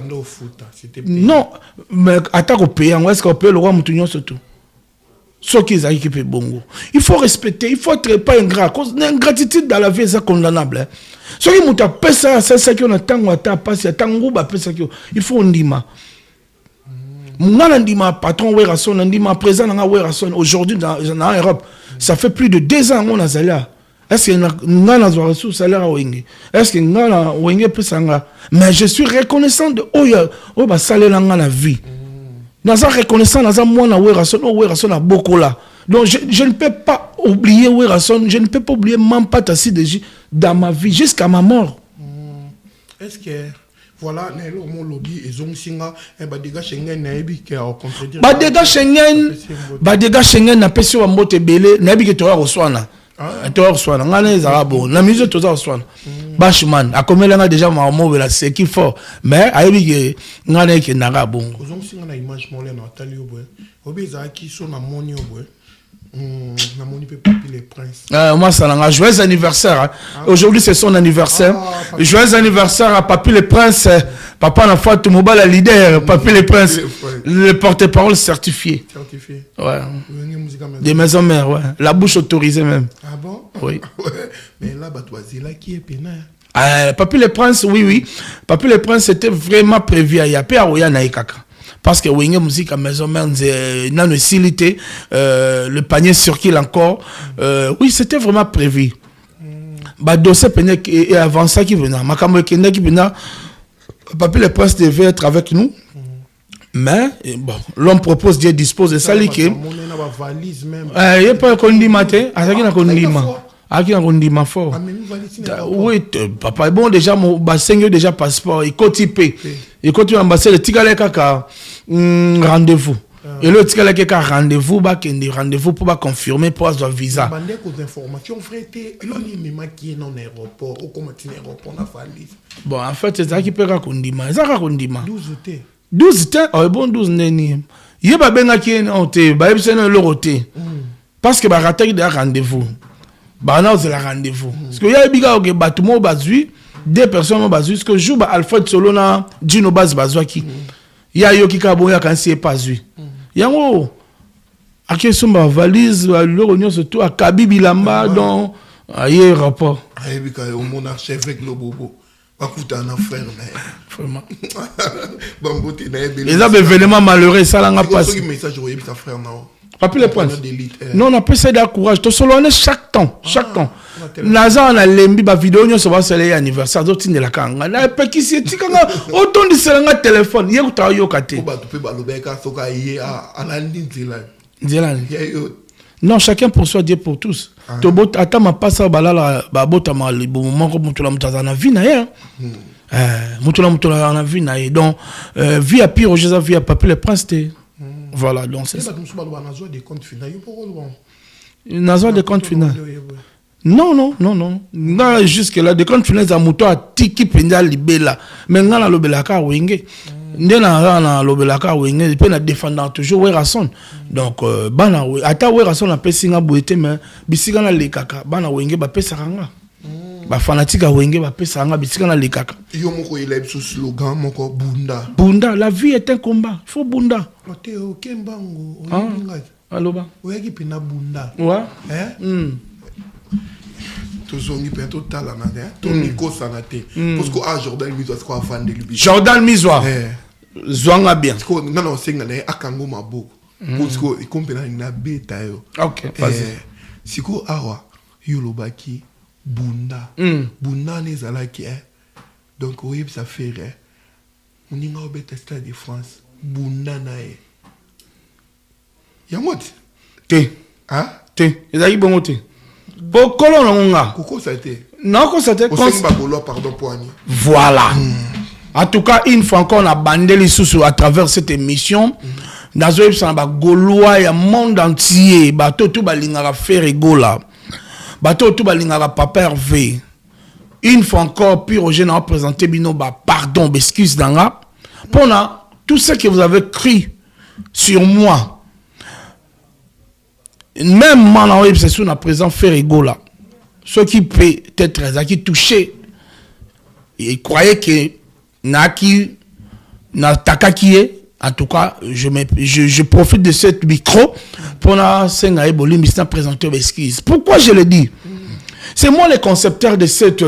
Non, mais attaque au pays, est-ce qu'on peut le roi Moutounion surtout? Ce qui est équipé bongo. Il faut respecter, il faut être pas ingrat. L'ingratitude dans la vie, c'est condamnable. Ce qui m'a fait ça, c'est ça qu'on a tant ou tant passé, tant ou bah ça il faut on dima. Mon ndima patron Werason, ndima présent dans Werason aujourd'hui dans Europe. Ça fait plus de 2 ans on a salaire. Est-ce que nous avons reçu salaire à Wenge? Est-ce que nous avons Wenge plus sanga? Mais je suis reconnaissant de oh bah salaire dans la vie. Nous sommes reconnaissants dans un mois na Werason a beaucoup là. Donc je ne peux pas oublier Werason, je ne peux pas oublier Mampata Sideji dans ma vie jusqu'à ma mort. Est-ce que voilà, mon lobby et Zongsinga et Badega Schengen naebi qui a contredire. Badega Schengen na pesi wa mbote belé naebi que toi reçoana. Toi reçoana ngane za bon. Na musique toi reçoana. Bashman a comme là déjà ma mot là c'est qui fort mais ayebi que ngane que na bon. Zongsinga na image mon là na tali obo. Obi za ki so na moni obo. Na moni pe Papi les Princes. Moi ça l'a joyeux anniversaire. Hein. Aujourd'hui c'est son anniversaire. Joyeux anniversaire à Papi les Princes. Papa n'a pas tout mobile à leader. Papi les Princes. Le porte-parole certifié. Certifié. Ouais. Des maisons mères, ouais. La bouche autorisée même. Ah bon? Oui. Mais là batoisi là qui est pénal. Papi les Princes, oui. Papi les Princes c'était vraiment prévu à Yapé à Oya Naïkaka. Parce que Wenge musique à maison mère n'a ne silité le panier circule encore. Oui, c'était vraiment prévu. Bah dossier peine et avant ça qui venait. Makambo Kenya qui venait. Papi les Princes devait être avec nous. Mais bon, l'homme propose, Dieu dispose de ça. Il n'y a pas qu'on dit matin. Aki na kondima fort. Oui, papa bon déjà mon bassin déjà passeport il cotipé. Il continue ambassade tikale kaka rendez-vous. Et le tikale kaka rendez-vous ba kendi rendez-vous pour ba confirmer pour avoir visa. Bande aux informations frère l'oni mema qui est dans l'aéroport au comment tu aéroport na valise. Bon en fait c'est ça qui peut kondima. Ça kondima. 12 temps. Oh bon 12 neni. Yeba benga ki en te ba yebsena le roté. Parce que ba rater de rendez-vous. Bah non c'est la rendez-vous parce que y a biga ok batumo bazui 2 personnes bazui parce que joue ba Alfred Solona Dino Baz bazwaki ya yo kika boya kan si pas vu yango ake somba valise le nyonso to akabi bilamba donc aye rapport ayebika au monarque avec le bobo bakuta na frère vraiment bambote na ebele les événements malheureux ça l'a pas message au sa frère na Papi le point. Non, on a pas ça de courage. Tu solo chaque temps. Naza on a lembi ba vidéo nyo so ba sele anniversaire d'autres de la kanga. Na pe ki si tikanga autant de selanga téléphone. Ye uta yo kate. Ba tu pe ba lobeka soka ye anandi Nzela. Non, chacun pour soi, Dieu pour tous. To bot ata ma passa balala ba bota ma le bon moment comme tu la mutaza na vie na ye. Mutula na vie na ye. Donc vie à pire Jésus vie à Papi le prince. Voilà, donc c'est ça. Nazo des comptes finaux. Nazo des comptes finaux. Non. Non, jusque là, des comptes finaux, à mouton à tiki penda libella. Mais on a l'obelaka wingé. Ndena l'obelaka wingé. Et puis on a défendant toujours Werason. Donc, bana ata Werason a pesinga bouete mais bisiga na lekaka. Bana wingé ba pesaranga. Ba fanatique a wingé ba pesaranga bisiga na lekaka. Yo moko il a ce slogan moko bunda. Bunda, la vie est un combat. Il faut bunda. Oteo kembango aloba oyaki pena bunda ouais tozongi pe total na te Nico sanate parce que Jordan Misoa quoi fan de lui Jordan Misoa zwanga bien parce que non senga na akango maboko parce que ikompena na beta yo OK vas-y siko awa yolobaki bunda bunda nezalaki donc oyeb ça faire uninga obeta Stade de France bunda nae yamoti te te ezali bongo te bokolo nonga koko ça été non ko ça été pardon poignée voilà en tout cas une fois encore on a bandé les sous à travers cette émission nazo ça ba goloa ya monde entier bato tout balingaka faire egola bato tout balingaka Papa Hervé une fois encore puis Roger n'a présenté bino ba pardon excuse danga pour tout ce que vous avez cru sur moi, même moi, c'est sur la présent faire égola. Ceux qui peut être qui touché, ils croyaient que Naki, Natakaki, en tout cas, je profite de ce micro pour présenter l'excuse. Pourquoi je le dis? C'est moi le concepteur de cette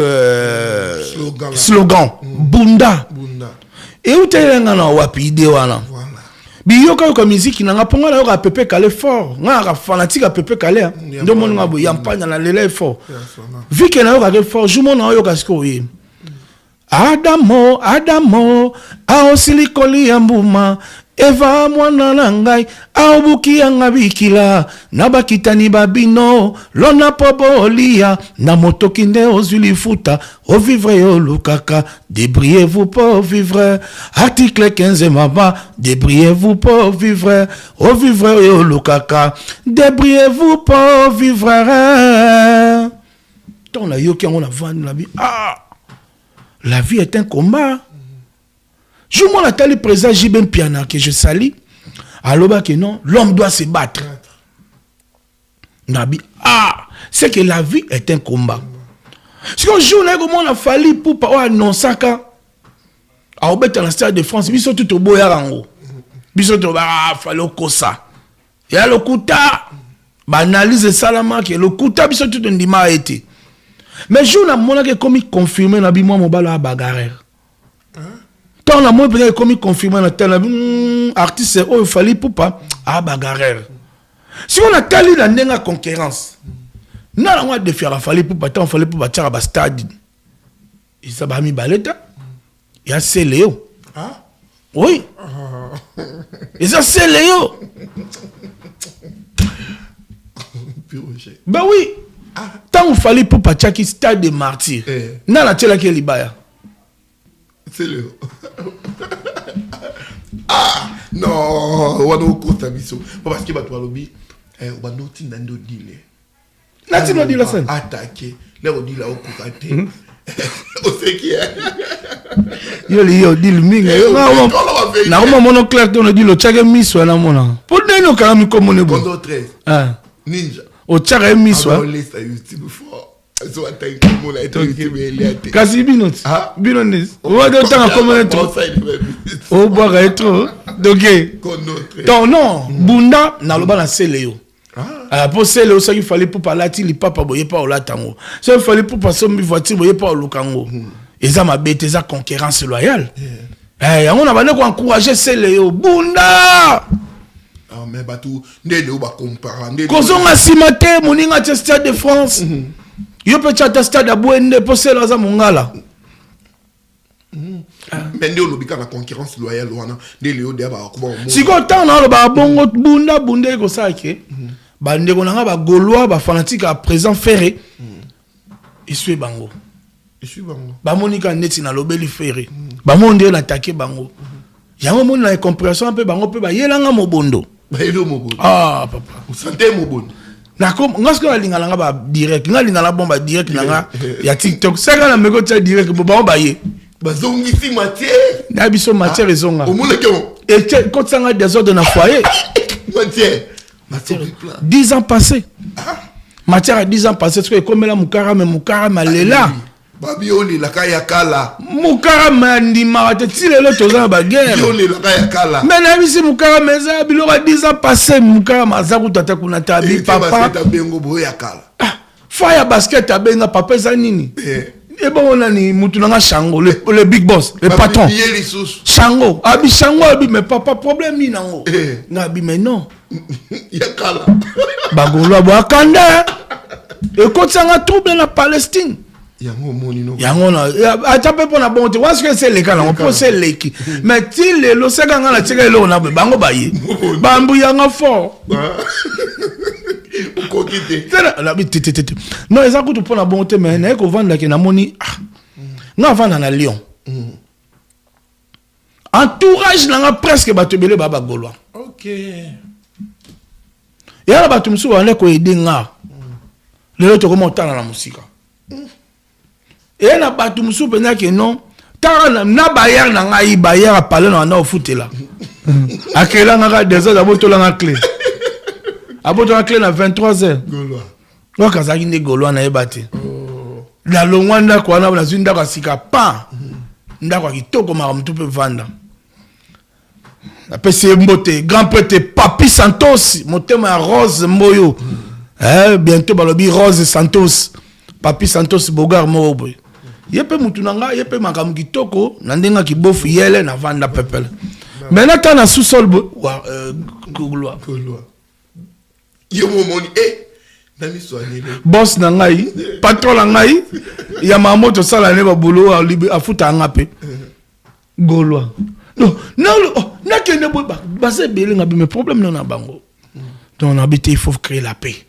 slogan. Bunda. Et où t'es là na wapi idée wana biyoka ko musique na ngaponga la yo pepe calé fort nga fanatique a pepe calé ndo mon ngabo yampanya na lele fort vu que na yo ka fort jumo na yo ka sko yi Adamo aosilikoli ya mbuma Eva mwana nangai aobuki yanga bikila nabakitani babino lona pobolia na motoki nde ozuli futa o vivre yo lukaka débrouillez-vous pour vivre article 15 mama débrouillez-vous pour vivre o vivre yo lukaka débrouillez-vous pour vivre ton la yo ki on a vendu la vie la vie est un combat. Je m'en attends le président Jibem Piana que je salue. Alors que non, l'homme doit se battre. Nabi, c'est que la vie est un combat. Si on joue là, comment on a fallu pour pas annoncer ça. À Obet à la Stade de France, biso tout au boyarango. Biso tout fallo kosa. Et à le kuta, analyse salama que le kuta biso tout ndima a été. Mais je n'ai pas comme confirmé na bimo mobala bagarre. Tant la moi peut comme confirmé na tel artiste il fallait pour pas bagarre. Si on a tali la nenga concurrence. Na la de faire fallait pour pas tant fallait pour bâtir à stade. Il ça ba mi baleta. Il y a c'est Léo. Oui. Et ça c'est Léo. Bah oui. Tant il fallait pour Pachaki stade de martyr. Na la tela ke libaya. C'est le. Non, on a au costa biso. Parce que tu as lobby, on a noti nando dîner. Nati no dit la scène. Attaqué. Là on dit là au cocaté. On sait qui est. Yo dit le minga. Na on mono clair on dit le tchage miso na mona. Pour neno kana mi comme on est bon. 13. Ninja. Au tchage miso. On laisse à YouTube fort. Kasi binot. Binonis. On va temps comment être. Oh boire être. Donc non, bunda na loba na seleo. Pour seleo ça il fallait pour parler il papa boye pas au latango. Ça il fallait pour passer mi voiture boye pas au lukango. Et ça m'a bête ça concurrence loyale. Eh on a pas encourager seleo bunda. Ah mais batou ndele ba comparer. Kozonga simate moninga Stade de France. Yo peut chat stade abwende pour cela za mongala. Mais ndelo bika na concurrence loyale wana ndele yo de ba ko si ko tant na lo ba bongo bunda bunda ko sake ba ndeko na ba gaulois ba fanatique à présent ferré isue bango ba monika neti na lobeli ferré ba monde na attaquer bango yango moni na compréhension un peu bango pe ba yelanga mobondo ba yelo mobondo papa vous sentez mobondo na comme ngasko la lingala ba direct nga lingala bomba direct nga ya TikTok saka na meko tsa direct bo ba ye bazongi si matière na biso matière ezonga au monde que et quand ça nga désordre na foyer matière 10 ans passés matière à 10 ans passés parce que comme la mukara mais mukara malela babi oli la kaya kala mukara mandi marate tilelo toza ba guerre oli la kaya kala mais na bisi mukara meza bilo 10 ans passés mukara mazaku tata kuna tabi papa bengo boya kala fire basket abenga papa za nini et bon on a ni mutu nanga Shango le big boss le patron Shango abi Shango abi mais papa problème ni nango ngabi mais non yakala bagolo bo akanda et quand ça nga trouble na Palestine yango moni no yango na atape pona bonte parce que c'est les cas on peut c'est leki mais til le seka nga na tsheka ile ona bango baye bambu yanga fort non ils ont tout pour la bonté mais n'est qu'au vendre qui n'a moni non vendre na Lyon entourage n'a presque batubele baba gaulois ok et alors batumsu on est ko aider nga le autre comment on la musique et na batumsu pena que non tara na bayar na ngai bayar a parler na ofutela akela nga des autres aboto la clé aboto la clé na 23h gaulois wa kazaki ne gaulois na ebati la longwanda ko na zinda ka sika pa ndako kitoko mara mtu pe vanda apesi mbote grand prêtre Papi Santos motema Rose Mboyo bientôt balobi Rose Santos Papi Santos Bogar Moboy yepe mutu nanga yepe makamu kitoko na ndenga kibofu yele na vanda pepele maintenant tant na sous-sol gaulois yo momoni nani soigner boss na ngai patron na ngai ya mamoto sala ne ba boulot afuta ngape gaulois non na kende bo ba se bele ngabi mais problème non na bango donc on habite il faut créer la paix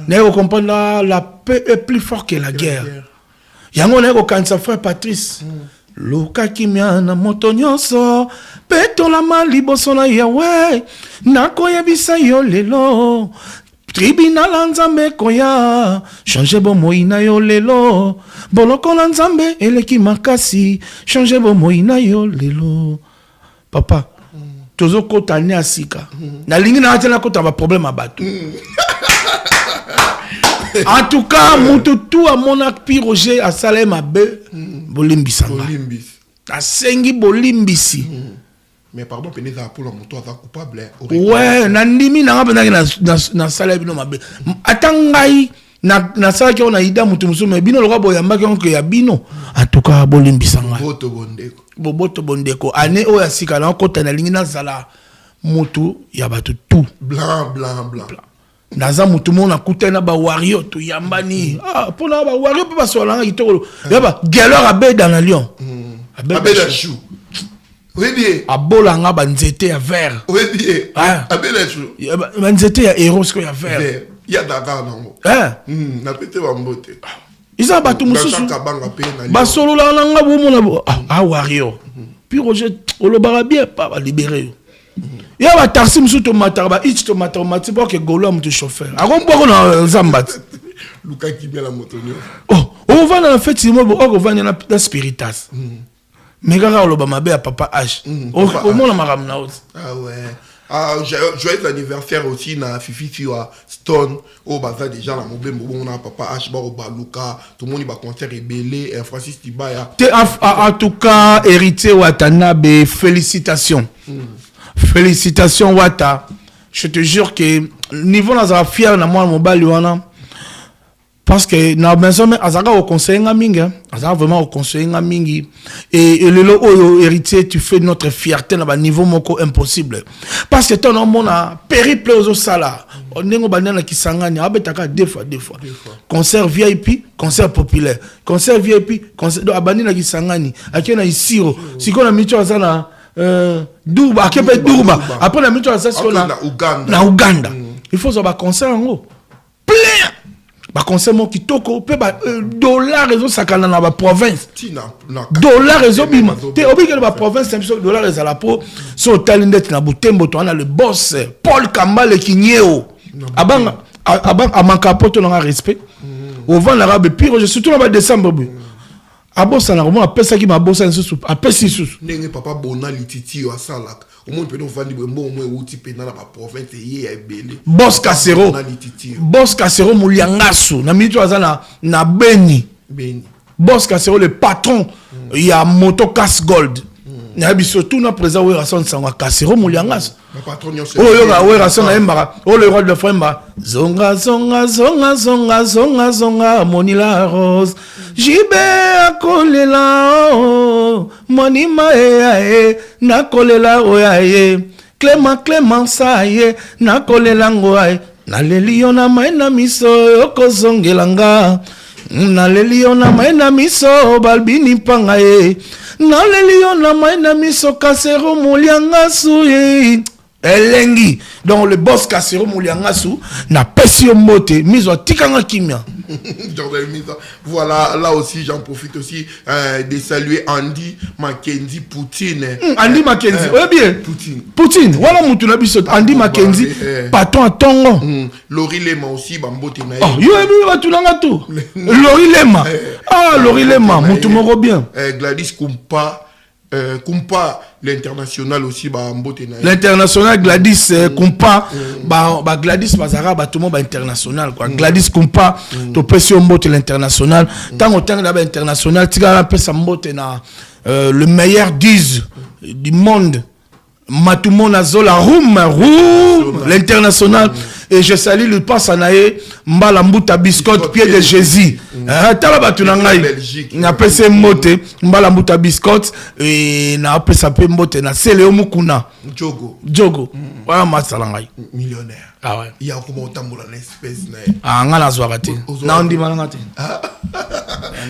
ne vous comprendre la paix est plus fort que la guerre yango na ko kanisa frère Patrice Luka kimia na moto nyonso peto la mali boso na yawe nakoyebisa yo lelo tribunal nzambe koya changer bomoi na yo lelo boloko na nzambe eleki makasi changer bomoi na yo lelo papa tozo kota ne asika na lingi na atela kota ba problème abato en tout cas mutu tout a mon pi Roger a salé ma be bolimbisanga asengi bolimbisi mais pardon peneza pour la moto ata coupable ouais na ndimi na ngaba na salé bino mabe atangai na sala ki ona ida mutu musu me bino lokwa boyamba ki onke ya bino en tout cas bolimbisanga boboto bondeko ane o ya sika na kota na lingi na sala mutu ya batu tout blanc naza mutu mona kutena ba wario to yambani pona ba wario pe ba solanga kitoko yaba gelor abe dans la Lyon abe la chou oui bien abolanga ba nzete ya vert oui bien abe la chou ba nzete ya héros ko ya vert ya daga nango na pete ba mbote isa batu mususu ba solo la nga bo mona wario puis Roger olobara bien pas ba libérer il y a un taxi qui est automatique pour que Gaulois est chauffeur. On va dans Zambat. Luka qui vient la moto. On va dans la fête, on va dans la Spiritas. Mais quand on va à Papa H, on va à Maramnaos. Ah ouais. Joyeux anniversaire aussi na Fifi Fiwa Stone au bazar déjà la mobile on a papa H Baro Baluka tout le monde va concert rebelle Francis Tibaya. En tout cas héritier Watanabe, félicitations. Félicitations Wata. Je te jure que niveau nazara fier na moi mobile wana. Parce que na maison mais azaka au conseil ngamingi, azaka vraiment au conseil ngamingi et le lo héritier tu fais notre fierté na ba niveau moko impossible. Parce que ton homme a périple aux sala. On est au banana qui s'engage abetaka deux fois. Concert VIP, concert populaire. Concert VIP, concert abanina qui s'engage. Akena isiro. Si qu'on a mis tu azana Duba, Kepe Duba. Après la mis tu azana na Uganda. Il faut ça ba concert en haut. Plein. Ba concert mo kitoko pe ba dollar réseau sakana na ba province dollar réseau bima te obike ba province c'est dollar les à la pro so talindet na Butembo to na le boss Paul Kambale Kinyeo abanga amanka poto na respect au vent l'arabe pire je surtout na décembre abosa na romo apesa ki mabosa nsusu apesi susu ndenge papa bona lititi wa salak au monde peut nous vendre bon moi outi pena na ba province ye ebele boss Kasero Muliangasu na minute azana na Beni boss Kasero le patron il y a moto Casse Gold na biso tout na présent we rason sangwa Kasero Muliangasu oh yoga we rason na embara oh le roi de Fremba zonga monila rose jibe akolela monima na kolela oyaye Clément saye na kolela ngoaye na lelio na maina miso yokozongelanga na lelio na maina miso balbini pangaye na lelio na maina miso Kasero Muliangasu elengi donc le boss Kasero Muliangasu na pesio mote mise au tikanga kimia. Voilà, là aussi j'en profite aussi de saluer Andy Mackenzie Poutine. Andy Mackenzie, oui bien. Poutine, voilà mon tour biso Andy Mackenzie, patron à Tongo. Laurie Lema aussi bambote na. Oh, yo va tout langa tout. Laurie Lema. Ah, Laurie Lema, mon tour moro bien. Gladys Kumpa l'international aussi bambote na. L'international Gladys Kumpa ba Gladys Bazara ba tout le monde international quoi. Gladys Kumpa to pression mbote l'international. Tant autant là international, tigara pesa mbote na le meilleur 10 du monde. Matumona Zola Room l'international et je salue le passe anaye mbala mbuta biscotte pied de Jésus tala batu na ngai na pese mote mbala mbuta biscotte et na pesa pe mote na Seleo Mukuna Jogo wa masala ngai millionnaire ah ouais il y a comment tambola na espèce na ngala zwaka te na ndi malanga te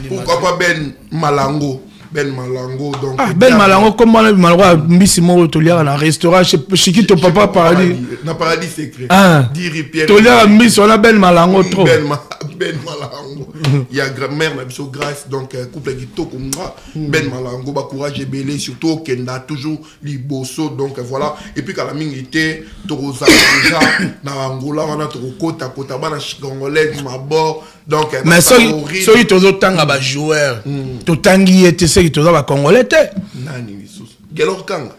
pourquoi pas Ben Malango donc Ben Malango comme on a malwa mbisi mo tolia na restaurant chez qui ton papa paradis na paradis secret dire Pierre tolia mbisi on a Ben Malango trop Ben Malango il y a grand-mère na biso grâce donc couple qui to comme Ben Malango ba courage et belé surtout Kenda toujours liboso donc voilà et puis quand la mingi était toroza déjà na Angola on a kota bana congolais ma bord donc mais soki tozotanga ba joueur totangi ete soki toza ba congolais te nani lisusu Gelor Kanga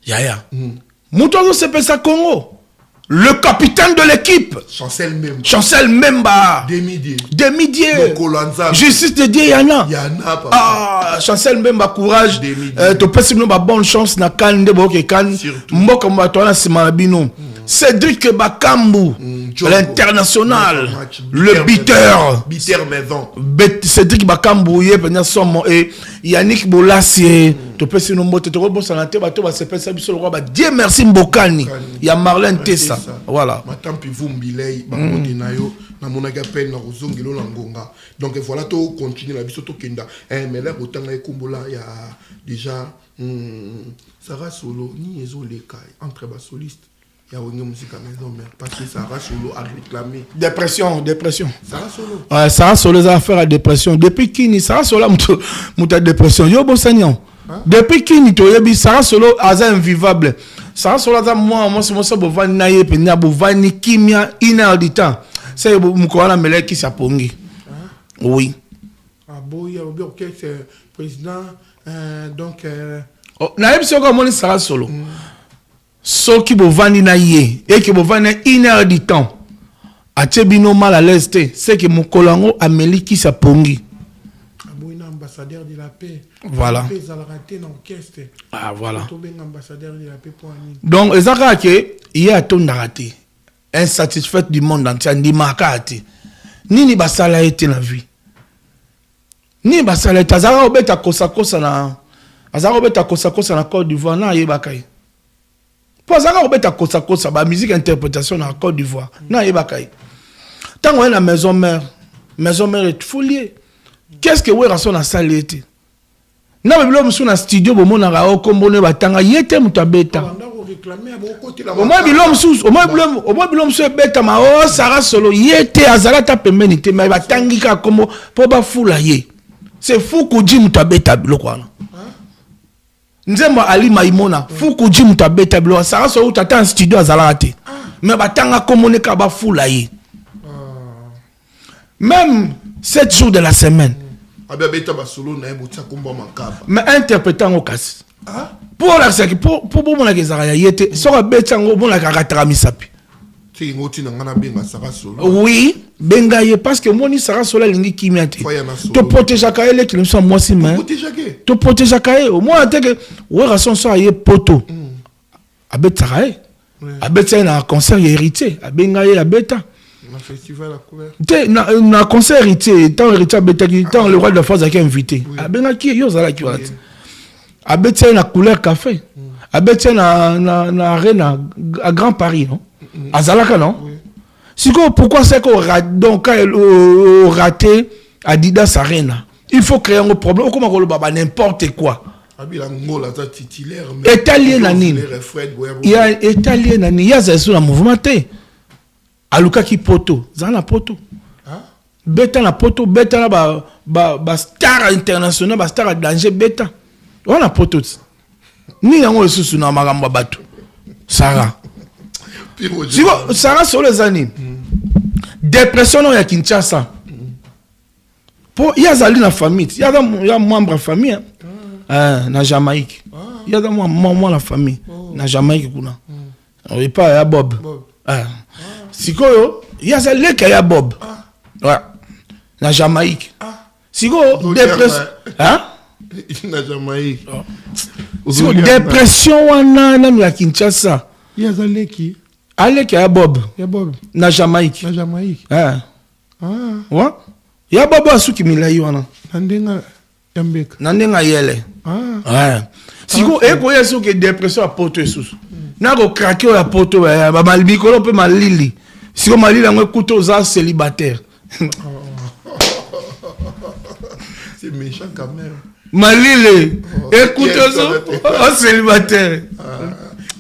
yaya mutu azosepesa Congo le capitaine de l'équipe Chancel Memba Demidier justice de Dieu Yana Chancel Memba courage to pesi no ba bonne chance na kan de boke kan mboka mbato na sima bino Cédric Bakambu l'international le bitter maison Cédric Bakambu ye pena somo et Yannick Bolassie to pesi no mbote to bossa na te bato ba sepesa biso roi ba Dieu merci Mbokani ya Marlène Tessa voilà matampi vumbilei ba mbote na yo na monaka peine na kozongelo na ngonga donc voilà to continuer la biso to kenda mais là otanga ekombola ya déjà Sarah Solo ni ezoleka entre ba soliste il y a une musique à maison mère parce que Sarah Solo a réclamé dépression Sarah Solo ouais Sarah Solo a affaire à dépression depuis kini Sarah Solo muta dépression yo bosanion depuis kini to yebi Sarah Solo aza invivable Sarah Solo aza moi so bovani na ye penya bovani kimia inauditant c'est mukona meleki sapongi oui boy ok c'est président donc na yebi soko moni Sarah Solo ceux qui bovani na yé et qui bovani 1 heure du temps a tebino mal à l'aise c'est que mon colango Amélie qui sa pongi ambassadeur de la paix. Voilà. Ah voilà. Ambassadeur de la paix pour donc ezaka que il y a ton raté insatisfait du monde entier ndi makati nini basala été na vie ni basala été azaka obeta kosa na azaka obeta kosa na Côte d'Ivoire na yebakai po azaka obeta kosa ba musique interprétation na Côte d'Ivoire na yebakai tango na maison mère est foulier. Qu'est-ce que vous avez na salle été na biblo musu na studio bo mona ga okombone batanga yete mutabeta au moins bilom musu beta ma o sara solo yete azalata pembeni te mais batangi ka kombo po ba fula ye c'est fou kuji mutabeta biloko wana nzemba ali maimona fou kuji mutabeta biloko sara solo tata en studio azalata te mais batanga komone ka ba fula ye même 7 jours de la semaine. Mais interprétant au casse. Pour la sec, pour mon la yete, sera betango bon la karatara misapi. Oui, bengaye parce que moi ni sera sola lingi kimiate. Te protéger kaele qui ne sont moi si main. Te protéger kaele au moins que ouais rason so aye poto. Abetarae. Abetarae na concert héritier, abengaye abeta. Festival à couvert. Na concert héritier, tant héritier betaki, tant le roi de la France a été invité. Abenga ki yo zala ki wat. Abetien na couleur café. Abetien na arena à Grand Paris non. Azalaka non. Siko pourquoi c'est qu'on rate donc raté Adidas Arena. Il faut créer un problème comment on le baba n'importe quoi. Italien nani. Il y a italien nani, il y a ça sur la mouvement aluka ki poto zana poto beta na poto beta na ba star international ba star danger beta wana poto ni yango esusu na magamba bato Sarah siko Sarah sur les années dépression ya Kinshasa po yazali na famille ya membre famille na Jamaïque ya moi la famille na Jamaïque kuna et pas ya Bob Sikoyo, il y a le cas ya Bob. Ouais. Na Jamaïque. Siko dépression. Hein? Na Jamaïque. Siko dépression wana na la Kinshasa. Il y a le qui? Ale ka ya Bob. Ya Bob. Na Jamaïque. Na Jamaïque. Ouais. Ya Bob asuki milai wana. Nandenga yambeka. Nandenga yele. Ouais. Siko eko yeso ke dépression a porté sous. Na ko craquer ya poto ba malbikolo pe malili. Si on m'a dit là, couteau célibataire. C'est méchant quand même. Malile, écoutez ça, célibataire.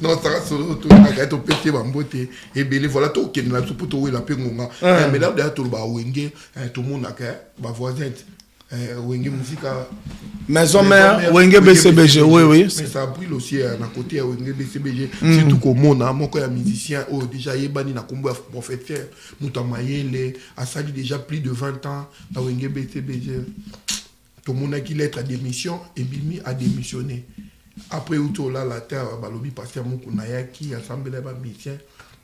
Non, ça va solo, tu as été pété, bamboté. Et bien, voilà, tout qui est là, tout pour la paix, mais là, derrière, tout le monde a ma voisine. Wenge Musica. Maison mère, Wenge BCBG, oui. Mais ça brille aussi à côté à Wenge BCBG. Surtout qu'au monde, mon coeur musicien, déjà, il y a bani na combo professeur, Moutamayele, a sali déjà plus de 20 ans à Wenge BCBG. Tout le monde a qui lettre à démission et Bimi a démissionné. Après, là, la terre, balobi passé à mon kunaya qui assemblé les musiciens,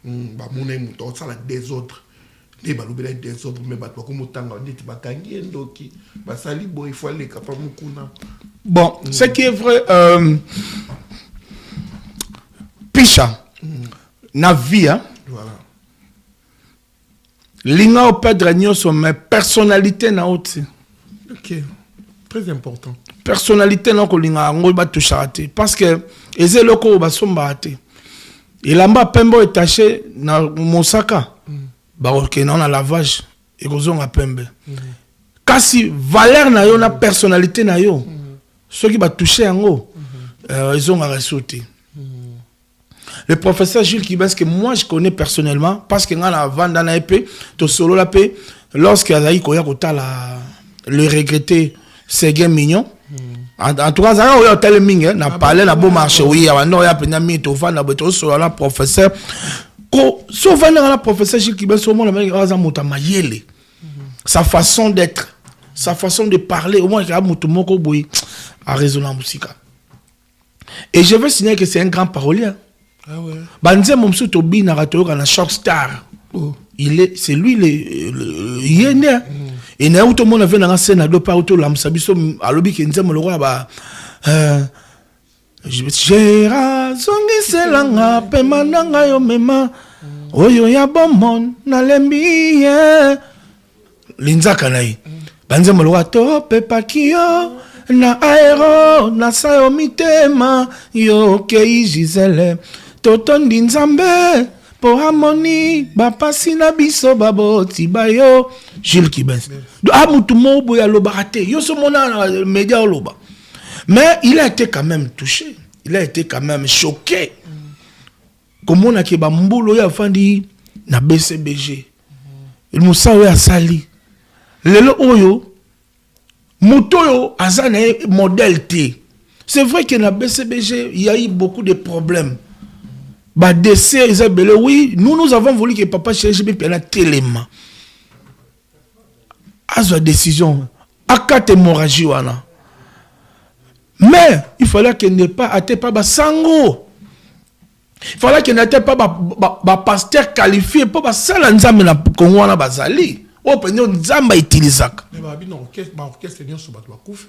mon aime, ça la désordre. Les balobela des autres mais batwa comme tanga ndeti bakangi endoki basali boy faut aller kapa mukuna. Bon, ce qui est vrai Picha na vie hein. Voilà. Linga au perdre nyoso mais personnalité na oti. OK. Très important. Personnalité na ko linga ngol ba touchate parce que ezeloko ba somba ate. Elamba pembo etaché na Mosaka. Ok, non, la lavage et qu'on a pembe. Kasi valeur na yo na personnalité na yo. Ceux qui va toucher en haut, ils ont ressorti. Le professeur Jules Kibes que moi je connais personnellement parce que dans la vente dans la paix, to solo la paix, lorsque Azaï Koya Kota le regretté Séguin Mignon. En tout cas, ça a été le ming, n'a parlé na beau marché oui, avant ya pena mi to vendre beto solo la professeur. Souvent, le professeur Gilles Kibes, sa façon d'être, sa façon de parler, au moins, il a raison la musique. Et je veux signaler que c'est un grand parolier. Ah ouais. Banze momsu to binaka toyoka na Shock Star. Oh. C'est lui le yéné. Et na auto mona vena na scène do pa auto lamsa biso alobi ke nzemo le roi ba Gera zongi selanga pe mananga yo mema oyo ya bomon na lembi linzaka nai banze molwa to pe pakio na aero na sayo mitema yo kei Gisele totondi nzambe po harmoni bapasi na biso baboti bayo Jules Kibens amutu mobo ya lobarate yo so mona média loba. Mais il a été quand même touché. Il a été quand même choqué. Comment on a dit Mbolo ya fandi na BCBG. Il moussa ya sali. Lelo oyo motoyo azana modèle T. C'est vrai que na BCBG il y a eu beaucoup de problèmes. Ba décès Isabelle oui, nous avons voulu que papa cherche bien na téléma. Azwa décision akate hémorragie wana. Mais il fallait qu'il n'ait pas atteint pas sango. Il fallait qu'il n'ait pas pasteur qualifié pour pas ça la nzambe na Congo na bazali. O penyo nzamba utilisaka. Mais ba bino orchestre nyo so batwa kufa.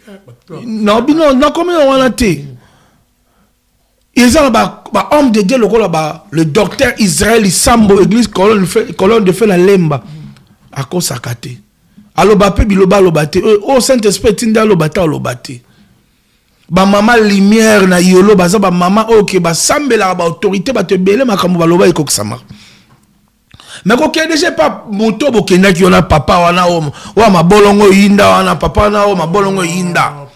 Non bino na comme on wana te. Ils ont ba homme de Dieu le docteur Israël Sambo église colonne de feu la lemba. A cause akate. Aloba pe biloba lobate. O Saint-Esprit tinda lobata lobate. Ba mama lumière na yolo baza ba mama ok ba sambela ba autorité ba te belé makambo ba loba ikokisama. Mais ko ke déjà pas moto bo kenda ki ona papa wana wa mabolongo yinda wana papa na o mabolongo yinda.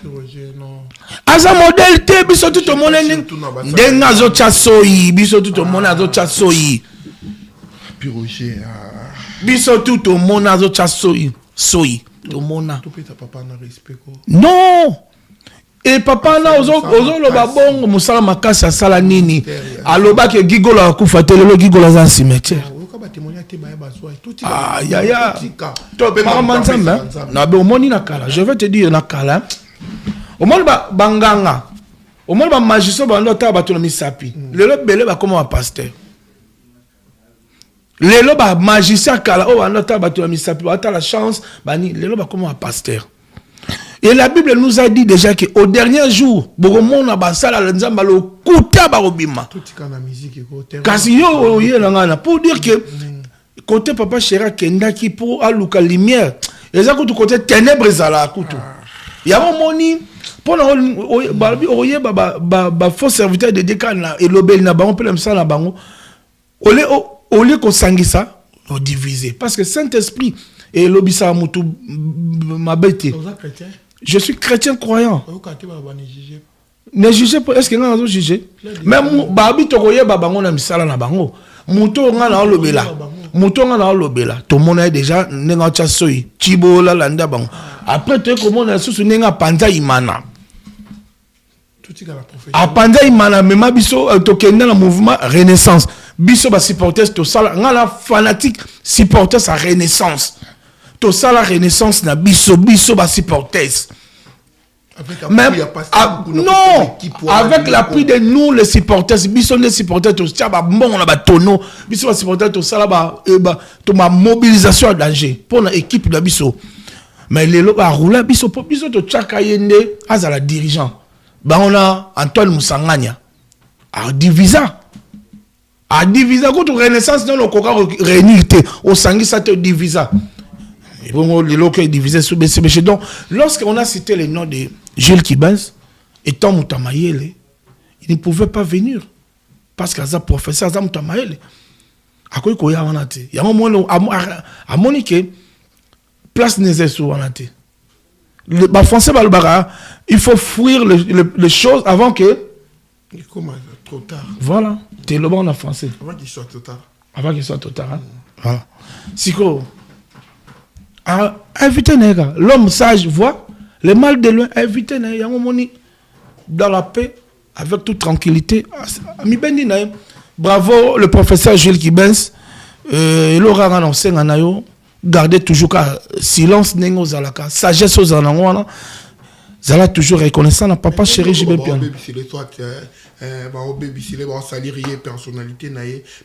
Aza modèle te biso tout le monde ndenga zo chasoyi biso tout le monde azo chasoyi. Piroger biso tout le monde azo chasoyi soyi to mona. To peta papa na respect ko. Non. Et papa na ozo loba bongo musala makasa sala nini aloba ke gigolo akufa telelo gigolo za cimetière ah ya ya to be mama nzambe na be omoni na kala je vais te dire na kala omoni ba banganga omoni ba magistrat ba ndota ba to na misapi lelo bele ba comme un pasteur lelo ba magistrat kala o ba ndota ba to na misapi ba ta la chance ba ni lelo ba comme un pasteur. Et la Bible nous a dit déjà qu'au dernier jour, pour dire que côté papa Chéra Kendaki pour aluka lumière, et ça côté ténèbres à la couteau. Il y a un moni pour ba faux serviteur de décan et l'obel na bango peut ça na bango. Au lieu qu'on sangisa, on diviser parce que Saint-Esprit et l'obisa mutu ma bête. Je suis chrétien croyant. Ne jugez pas. Est-ce que nous allons juger? Même Babi Togoye Babango na misala na bango. Muto nga na lobela. Muto nga na lobela. Tout le monde est déjà nenga chasoyi. Chibo la landa bango. Après tu comment na susu nenga panza imana. A panza imana mema biso tokenda na mouvement Renaissance. Biso ba supporters to sala nga la fanatique supporters à Renaissance. Tout ça la Renaissance na biso ba supporters. Même non, avec l'appui de nous les supporters, biso les supporters tout ça ba bon na ba tono, biso ba supporters tout ça là ba to ma mobilisation à danger pour la équipe de biso. Mais les lo ba roula biso to chaka yende as à la dirigeant. Ba on a Antoine Moussanganya a divisa contre Renaissance dans le coca réunité au sangi ça te divisa. Les locaux divisés sous BCBG. Donc, lorsqu'on a cité les noms de Jules Kibens et Tom Moutamayele, il ne pouvait pas venir. Parce qu'il y a un professeur, il y a Moutamayele. À quoi il y a un monate? Il y a un moment à Monique, place n'est sous Wanate. Le français, il faut fuir les choses avant que. Comment trop tard. Voilà. Tu es le bon en français. Avant qu'il soit trop tard. Avant qu'il soit trop tard. Hein? Voilà. Siko. Invitez l'homme sage voit le mal de loin. Invitez dans la paix, avec toute tranquillité. Bravo le professeur Jules Kibens. Il aura annoncé gardez toujours silence, sagesse aux anangwana. Zala toujours reconnaissant à papa chéri JB Piano.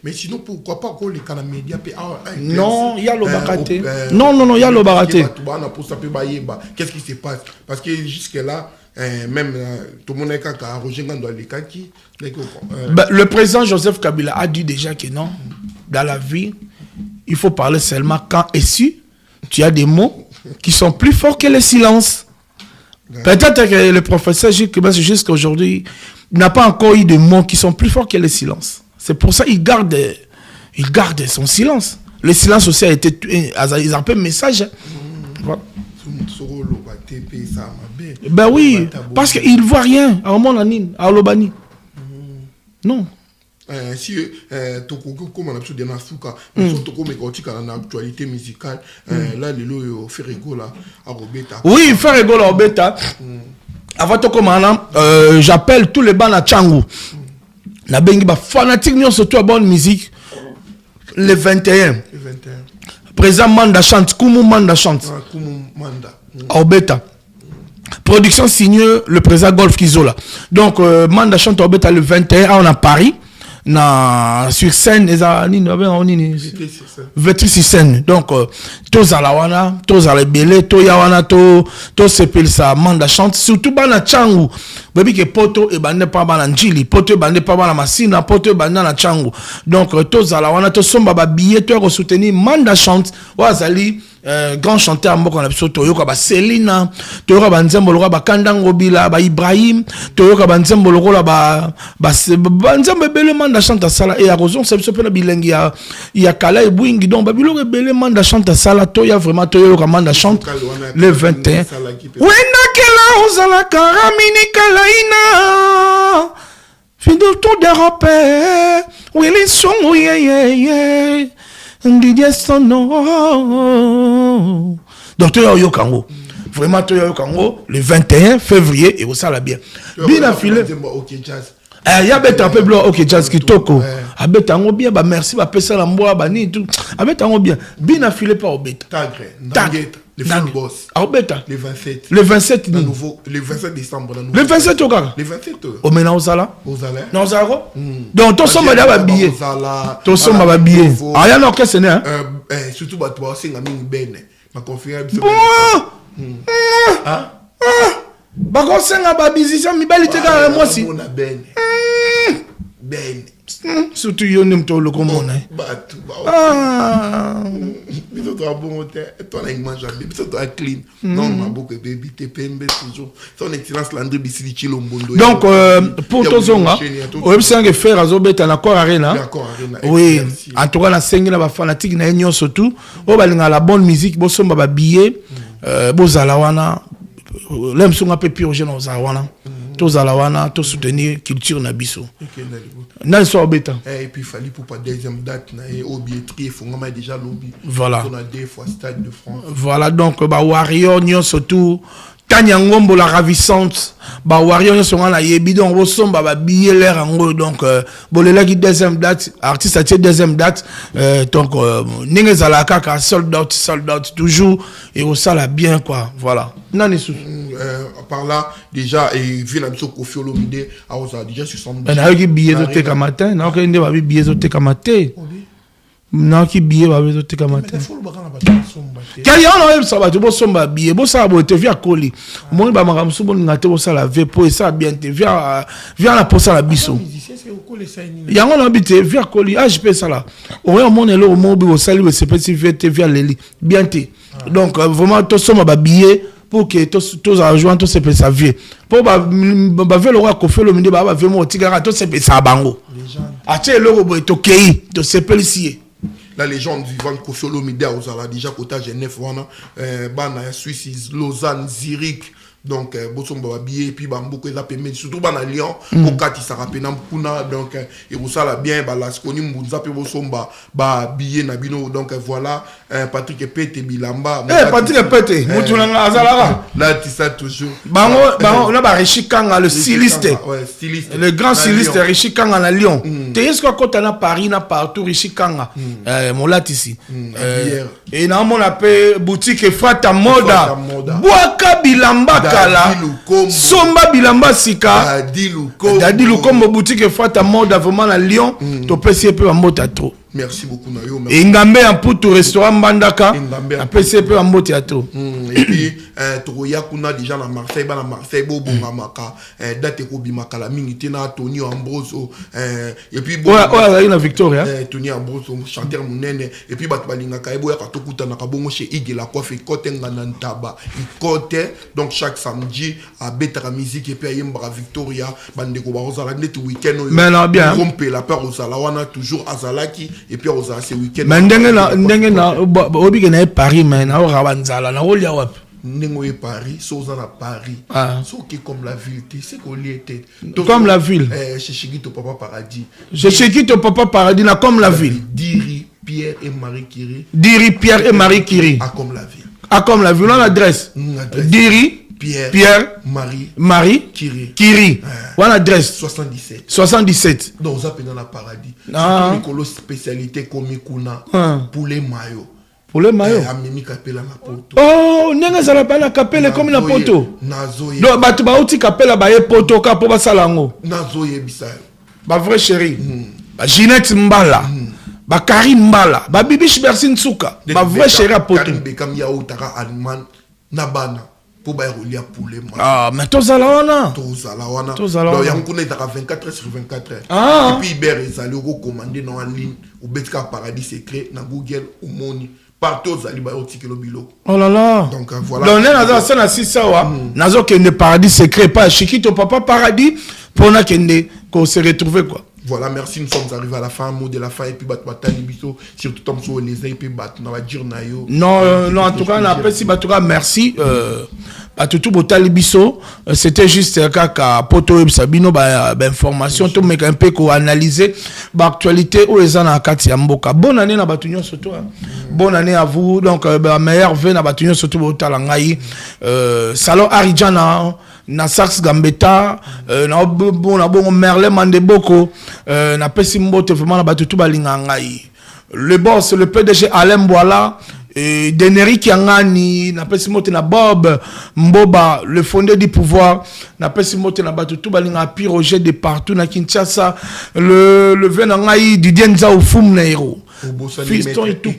Mais sinon, pourquoi pas qu'on les canaux médias? Non, il y a le baraté. Non, il y a le baraté. Qu'est-ce qui se passe? Parce que jusque-là, même tout le monde est à Roger Gando Alikaki. Le président Joseph Kabila a dit déjà que non, dans la vie, il faut parler seulement quand et si tu as des mots qui sont plus forts que le silence. Peut-être que le professeur jusqu'à aujourd'hui n'a pas encore eu de mots qui sont plus forts que le silence. C'est pour ça qu'il garde son silence. Le silence aussi a été un peu message. Voilà. Ben oui, parce qu'il ne voit rien à Omonanine, à Olobani. Non. Si comme on a besoin de Nasuka, comme actualité musicale, là le Ferrego là à Robeta. Oui, Ferrego à Robeta. Avant tout comme j'appelle tous les bancs à Tchangou. Na bengi ba fanatique nous surtout à bonne musique. Le 21. Présent Manda chante, Kumu Manda chante. Kumu Manda. À Robeta. Production signée le président Golf Kizola. Donc Manda chante à Robeta le 21 on a Paris. Sur scène, sur scène. Donc, tous à la wana, tous à la belé, tous yawana, tous s'appellent ça, manda chante, surtout bana changu. Baby que poto et bande pas bana njili, poto et bande pas bana masina, poto et bande na changu. Donc, tous à la wana, tous sont baba billet, tous soutenir, manda chante, wazali. Grand chanteur mboko na biso toyoka ba Selina toyoka ba nzembo lokola ba Kandango Bila ba Ibrahim toyoka ba nzembo lokola ba nzembo bele manda chante sala et arroson c'est biso pena bilengi ya kala e buingi donc ba biloko bele manda chante sala toya vraiment toyoka manda chante le 21 wena kela ozala karamini kalaina fidel tout déraper oui les sons yeah Didier Sono. Donc, tu as Kango. Vraiment, tu as Kango le 21 février et au ça la bien. Bien affilé. Il y a un peu blanc, ok, jazz qui toko. Abetango bien, bah merci, bah pesa la mboa, bah ni tout. Abetango bien. Bien affilé par Obeta. Tagre. Le full boss. Obeta. Le 27. Le 27. Le 27 décembre. Le 27 au gars. Le 27. Au mena au sala. Au sala. Non, au sala. Donc, ton son m'a habillé. Ton son m'a habillé. Ah, il y a un qu'est-ce que c'est, surtout, bah, tu vas aussi un ben. Ma confiance. Bon. Bah, quand c'est un babizi, ça m'a balité quand moi aussi. Ben. Surtout yo nem to le commune. Ah. Mais toi bon toi là mange bien toi clean. Non ma beaucoup baby TPMB toujours. Son excellence Landry Bisili Chilombondo. Donc pour tous zonga, au website que faire azobeta na Cor Arena. Oui, en tout cas la scène la ba fanatique na union surtout. O balinga la bonne musique, bo somba ba billet, bo zalawana. L'aime son un peu purgé dans zalawana. Tous à la wana, tous soutenir culture nabiso. N'a soit bêta. Et puis il fallait pour pas deuxième date na au billetterie faut déjà lobby. Voilà. On a deux fois Stade de France. Voilà donc bah Warrior nyon surtout Tanya Ngombo la ravissante bah Warrior nyon sont na yebi donc au son bah billet l'air en gros donc bolela qui deuxième date artiste à deuxième date donc ninga la kaka sold out toujours et au ça la bien quoi voilà. Nani sous par là déjà et vu la mission Kofi Olomide a déjà 70. On a eu billet de te matin, non que ne va billet de te matin. Non qui billet va de te matin. Car y a un ça va te bo somba billet, bo ça bo te via colis. Mon ba mangam so bon ngate bo ça la vepo et ça bien te via la posa la biso. Y a on habité via colis, je paye ça là. On est mon elo mo bi bo sali c'est petit via leli. Bien te. Donc vraiment to somba ba billet pour que tous argent tous ces sa vie pour ba le roi Kofi Olomide ba vraiment tigara tous ces sa bango atie le robot to kei to sepel ici la légende vivante Kofi Olomide aux ala déjà côté Genève wana bana Suisse Lausanne Zurich donc bosomba billet puis bambuko eza pembe surtout bana Lyon au kati ça rappelle kuna donc et vous ça la bien ba la skoni mbunza pe bosomba ba billet na bino donc voilà Patrick Pete Bilamba Patrick Pete mutulanga azalaka là tu sais toujours bango na ba Richikanga le styliste le grand styliste Richikanga na Lyon te est-ce que quand on a Paris na partout Richikanga molati ici et na mon appel boutique Fata Moda Boaka Bilamba kala somba bilamba sika Dadi Lukombo boutique Fata mode vraiment à Lyon to PCP en mota trop. Merci beaucoup Nayo. Ngambe en Poutou restaurant Bandaka à PCP en mode théâtre. Et puis Toroya kuna déjà na Marseille bobo ngamaka date ko bimaka la mingi na Tony Ambroso et puis ouais na Victoria Tony Ambroso chanteur munene et puis bat balinga kaibo ya katokuta na kabongo chez Ige la coiffe côté ngana ntaba côté donc chaque samedi à Betara musique et puis ayembra Victoria bande ko ba ozala net week-end mais non bien romper la peur ozala wana toujours azalaki et puis ozala ce week-end mais ndenge na obi ke na Paris mais na rabanzala na olia wapi Nengoye Paris, Soza na Paris. So qui comme la ville, c'est qu'on y était. Comme la ville. Chez Chigito Papa Paradis. Chez Chigito Papa Paradis, na comme la ville. Diri, Pierre et Marie Curie. Diri, Pierre et Marie Curie. Ah comme la ville. Ah comme la ville, on a l'adresse. Diri, Pierre, Marie Curie. On a l'adresse. 77. Donc ça dans la Paradis. C'est une spécialité comme Kuna pour les maillots. Pour le maillot. Oh, nenga zala bana kapele comme na poto. Donc batu ba uti kapela ba ye poto ka po ba salango. Nazo yebisa. Ba vrai chéri. Ba Ginette Mbala. Ba Karine Mbala, ba Bibiche Bersin Souka. Ba vrai chéri a poto. Bekam ya utaka Alman na bana. Pour ba rolia pour les maillots. Ah, mais to zala wana. Donc yankuna itaka 24 sur 24 heures. Et puis Iber ezali recommander dans en ligne au Betka Paradis secret na Google ou Moni. Partout oh là là. Donc voilà. Donc on a nazo kende Paradis secret pas Chikito Papa Paradis pour na kende qu'on se retrouver quoi. Voilà, merci, nous sommes arrivés à la fin, mot de la fin et puis batani biso surtout tom so les et bat na va dire nayo. Non en tout cas on appelle si batuka merci Batutu botali biso c'était juste kaka poto sabino ba information to meka un peu ko analyser ba actualité o ezana kati ya mboka. Bonne année na batunyo surtout. Bonne année à vous donc meilleur vœu na batunyo surtout botala ngai salon Arijana na Sax Gambetta na bongo Merle Mandeboko na pesi mbote vraiment na batutu balinga ngai. Le boss le PDG Alain Boila et Deneric Yangani na pesi mote na Bob Mboba le fondé du pouvoir na pesi mote na batutu balinga pi Roger de partout na Kinshasa le venangai Didier Nzao Fum na hero fiston et tout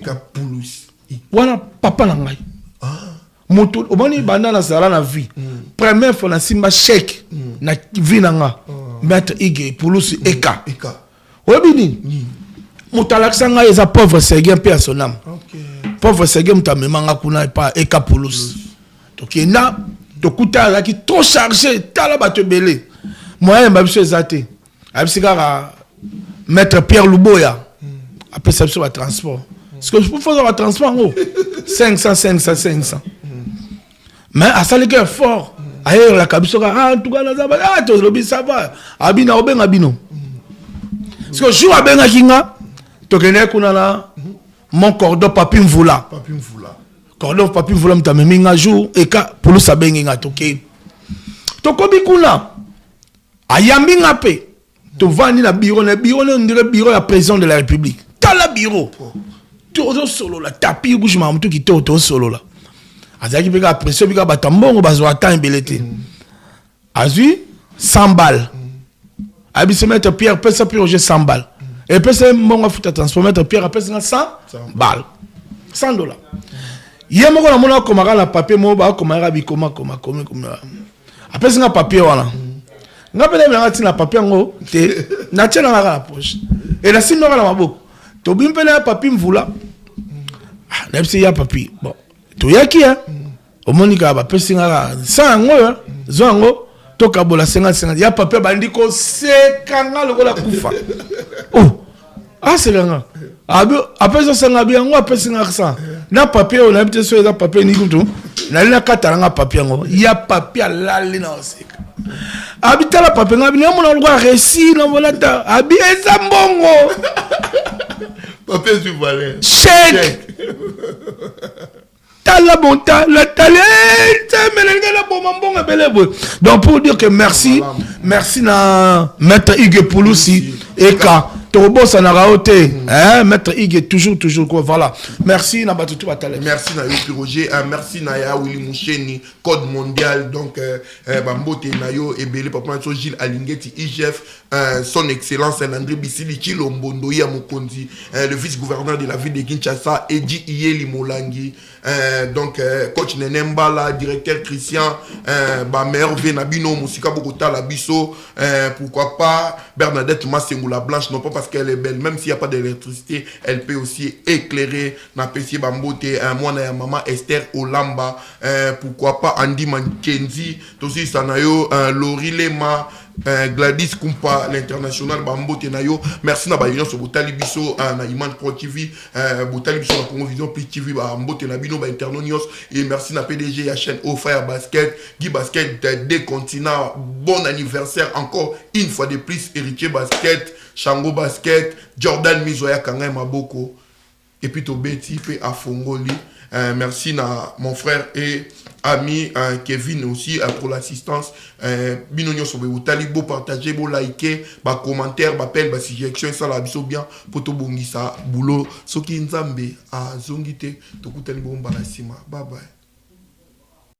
voilà papa na ngai moto obani banda na sala na vie première fois na simba chèque na vie na nga maître Ige Poulousi Eka obini mutalakisa ngai eza pauvre Sergien pe à son âme pauvre Sergien mutamemanga kuna pa Eka Poulousi donc na tokuta la qui trop chargé tala bato belé moyen babiso ezate abisikara maître Pierre Luboya après ça sur le transport parce que je peux faire le transport en haut 500 mais à ça les gars fort ailleurs la kabiso en tout cas ah to lobi ça va abina obenga bino parce que jour abenga kinga to kene kuna na mon cordon papi mvula cordon papi mvula mtameminga jour eka pulu sabenga toke to kobi kuna ayambi ngape to vandi na bureau on dirait bureau ya président de la République tala bureau to solo la tapis rouge mamutu ki to solo la azaki bika pression bika batambongo bazo ata mbelete azui 100 balles abi se mettre Pierre pesa puis Roger 100 balles et pesa mbongo futa transformer Pierre pesa 100 balles $100 yemoko na mona komaka na papier mo ba komaka bikoma koma apesa nga papier wana nga pele nga tina papier ngo te na tena nga na poche et la sinon na maboko to bimpele papier mvula na bisi ya papier bon to yaki ya omonika ba pesi nga sango zongo to kabola 50 ya papier bandi ko sekanga lokola kufa oh c'est nga abi apesa sanga bi ngo apesa nga ça na papier on a peut so ya papier ni kutu na lina katanga papier ngo ya papier lali na oseka abi tala papier ngabi na mona lwa récit na volata abi eza mbongo papier du valeur chèque la bonta la tale donc pour dire que merci na maître Ige Poulousi Eka Tobosa na raoté. Hein, maître Ig toujours quoi. Voilà. Merci na batutu batale. Merci na yo Roger, merci na ya Willy Moucheni, code mondial donc bambote na yo ebele papa so Gilles Alingeti IGF, son excellence André Bisili Chilombondo ya Mokonzi, le vice-gouverneur de la ville de Kinshasa Edi Iyeli Molangi, donc coach Nenembala, directeur Christian Merve Nabino Musika Bokota la Bisso, pourquoi pas Bernadette Massengula Blanche, non pas parce qu'elle est belle, même s'il n'y a pas d'électricité, elle peut aussi éclairer na Pessie Bambote, moi na maman Esther Olamba, pourquoi pas Andy Mankenzi, aussi Sanayo, Lori Lema, Gladys Kumpa, l'international Bambote Nayo, merci na Bayon sur Botali Bisso, na Iman Pro TV, Botali Bisso na Congo Vision Plus TV, Bambote Nabino, Internanios, et merci na PDG ya chaîne Au Fire Basket, Guy Basket des continents, bon anniversaire encore une fois de plus, Héritier Basket, Shango Basket, Jordan Mizoya Kangay Maboko, et puis Tobeti, puis Afongoli. Merci à mon frère et ami Kevin aussi pour l'assistance. Binonio sobe talibo partager, bo liker, ba commentaire, ba appel, ba suggestion, ça la biso bien pour to bongisa boulot. Soki nzambe a zongite to kutani bomba la sima. Bye bye.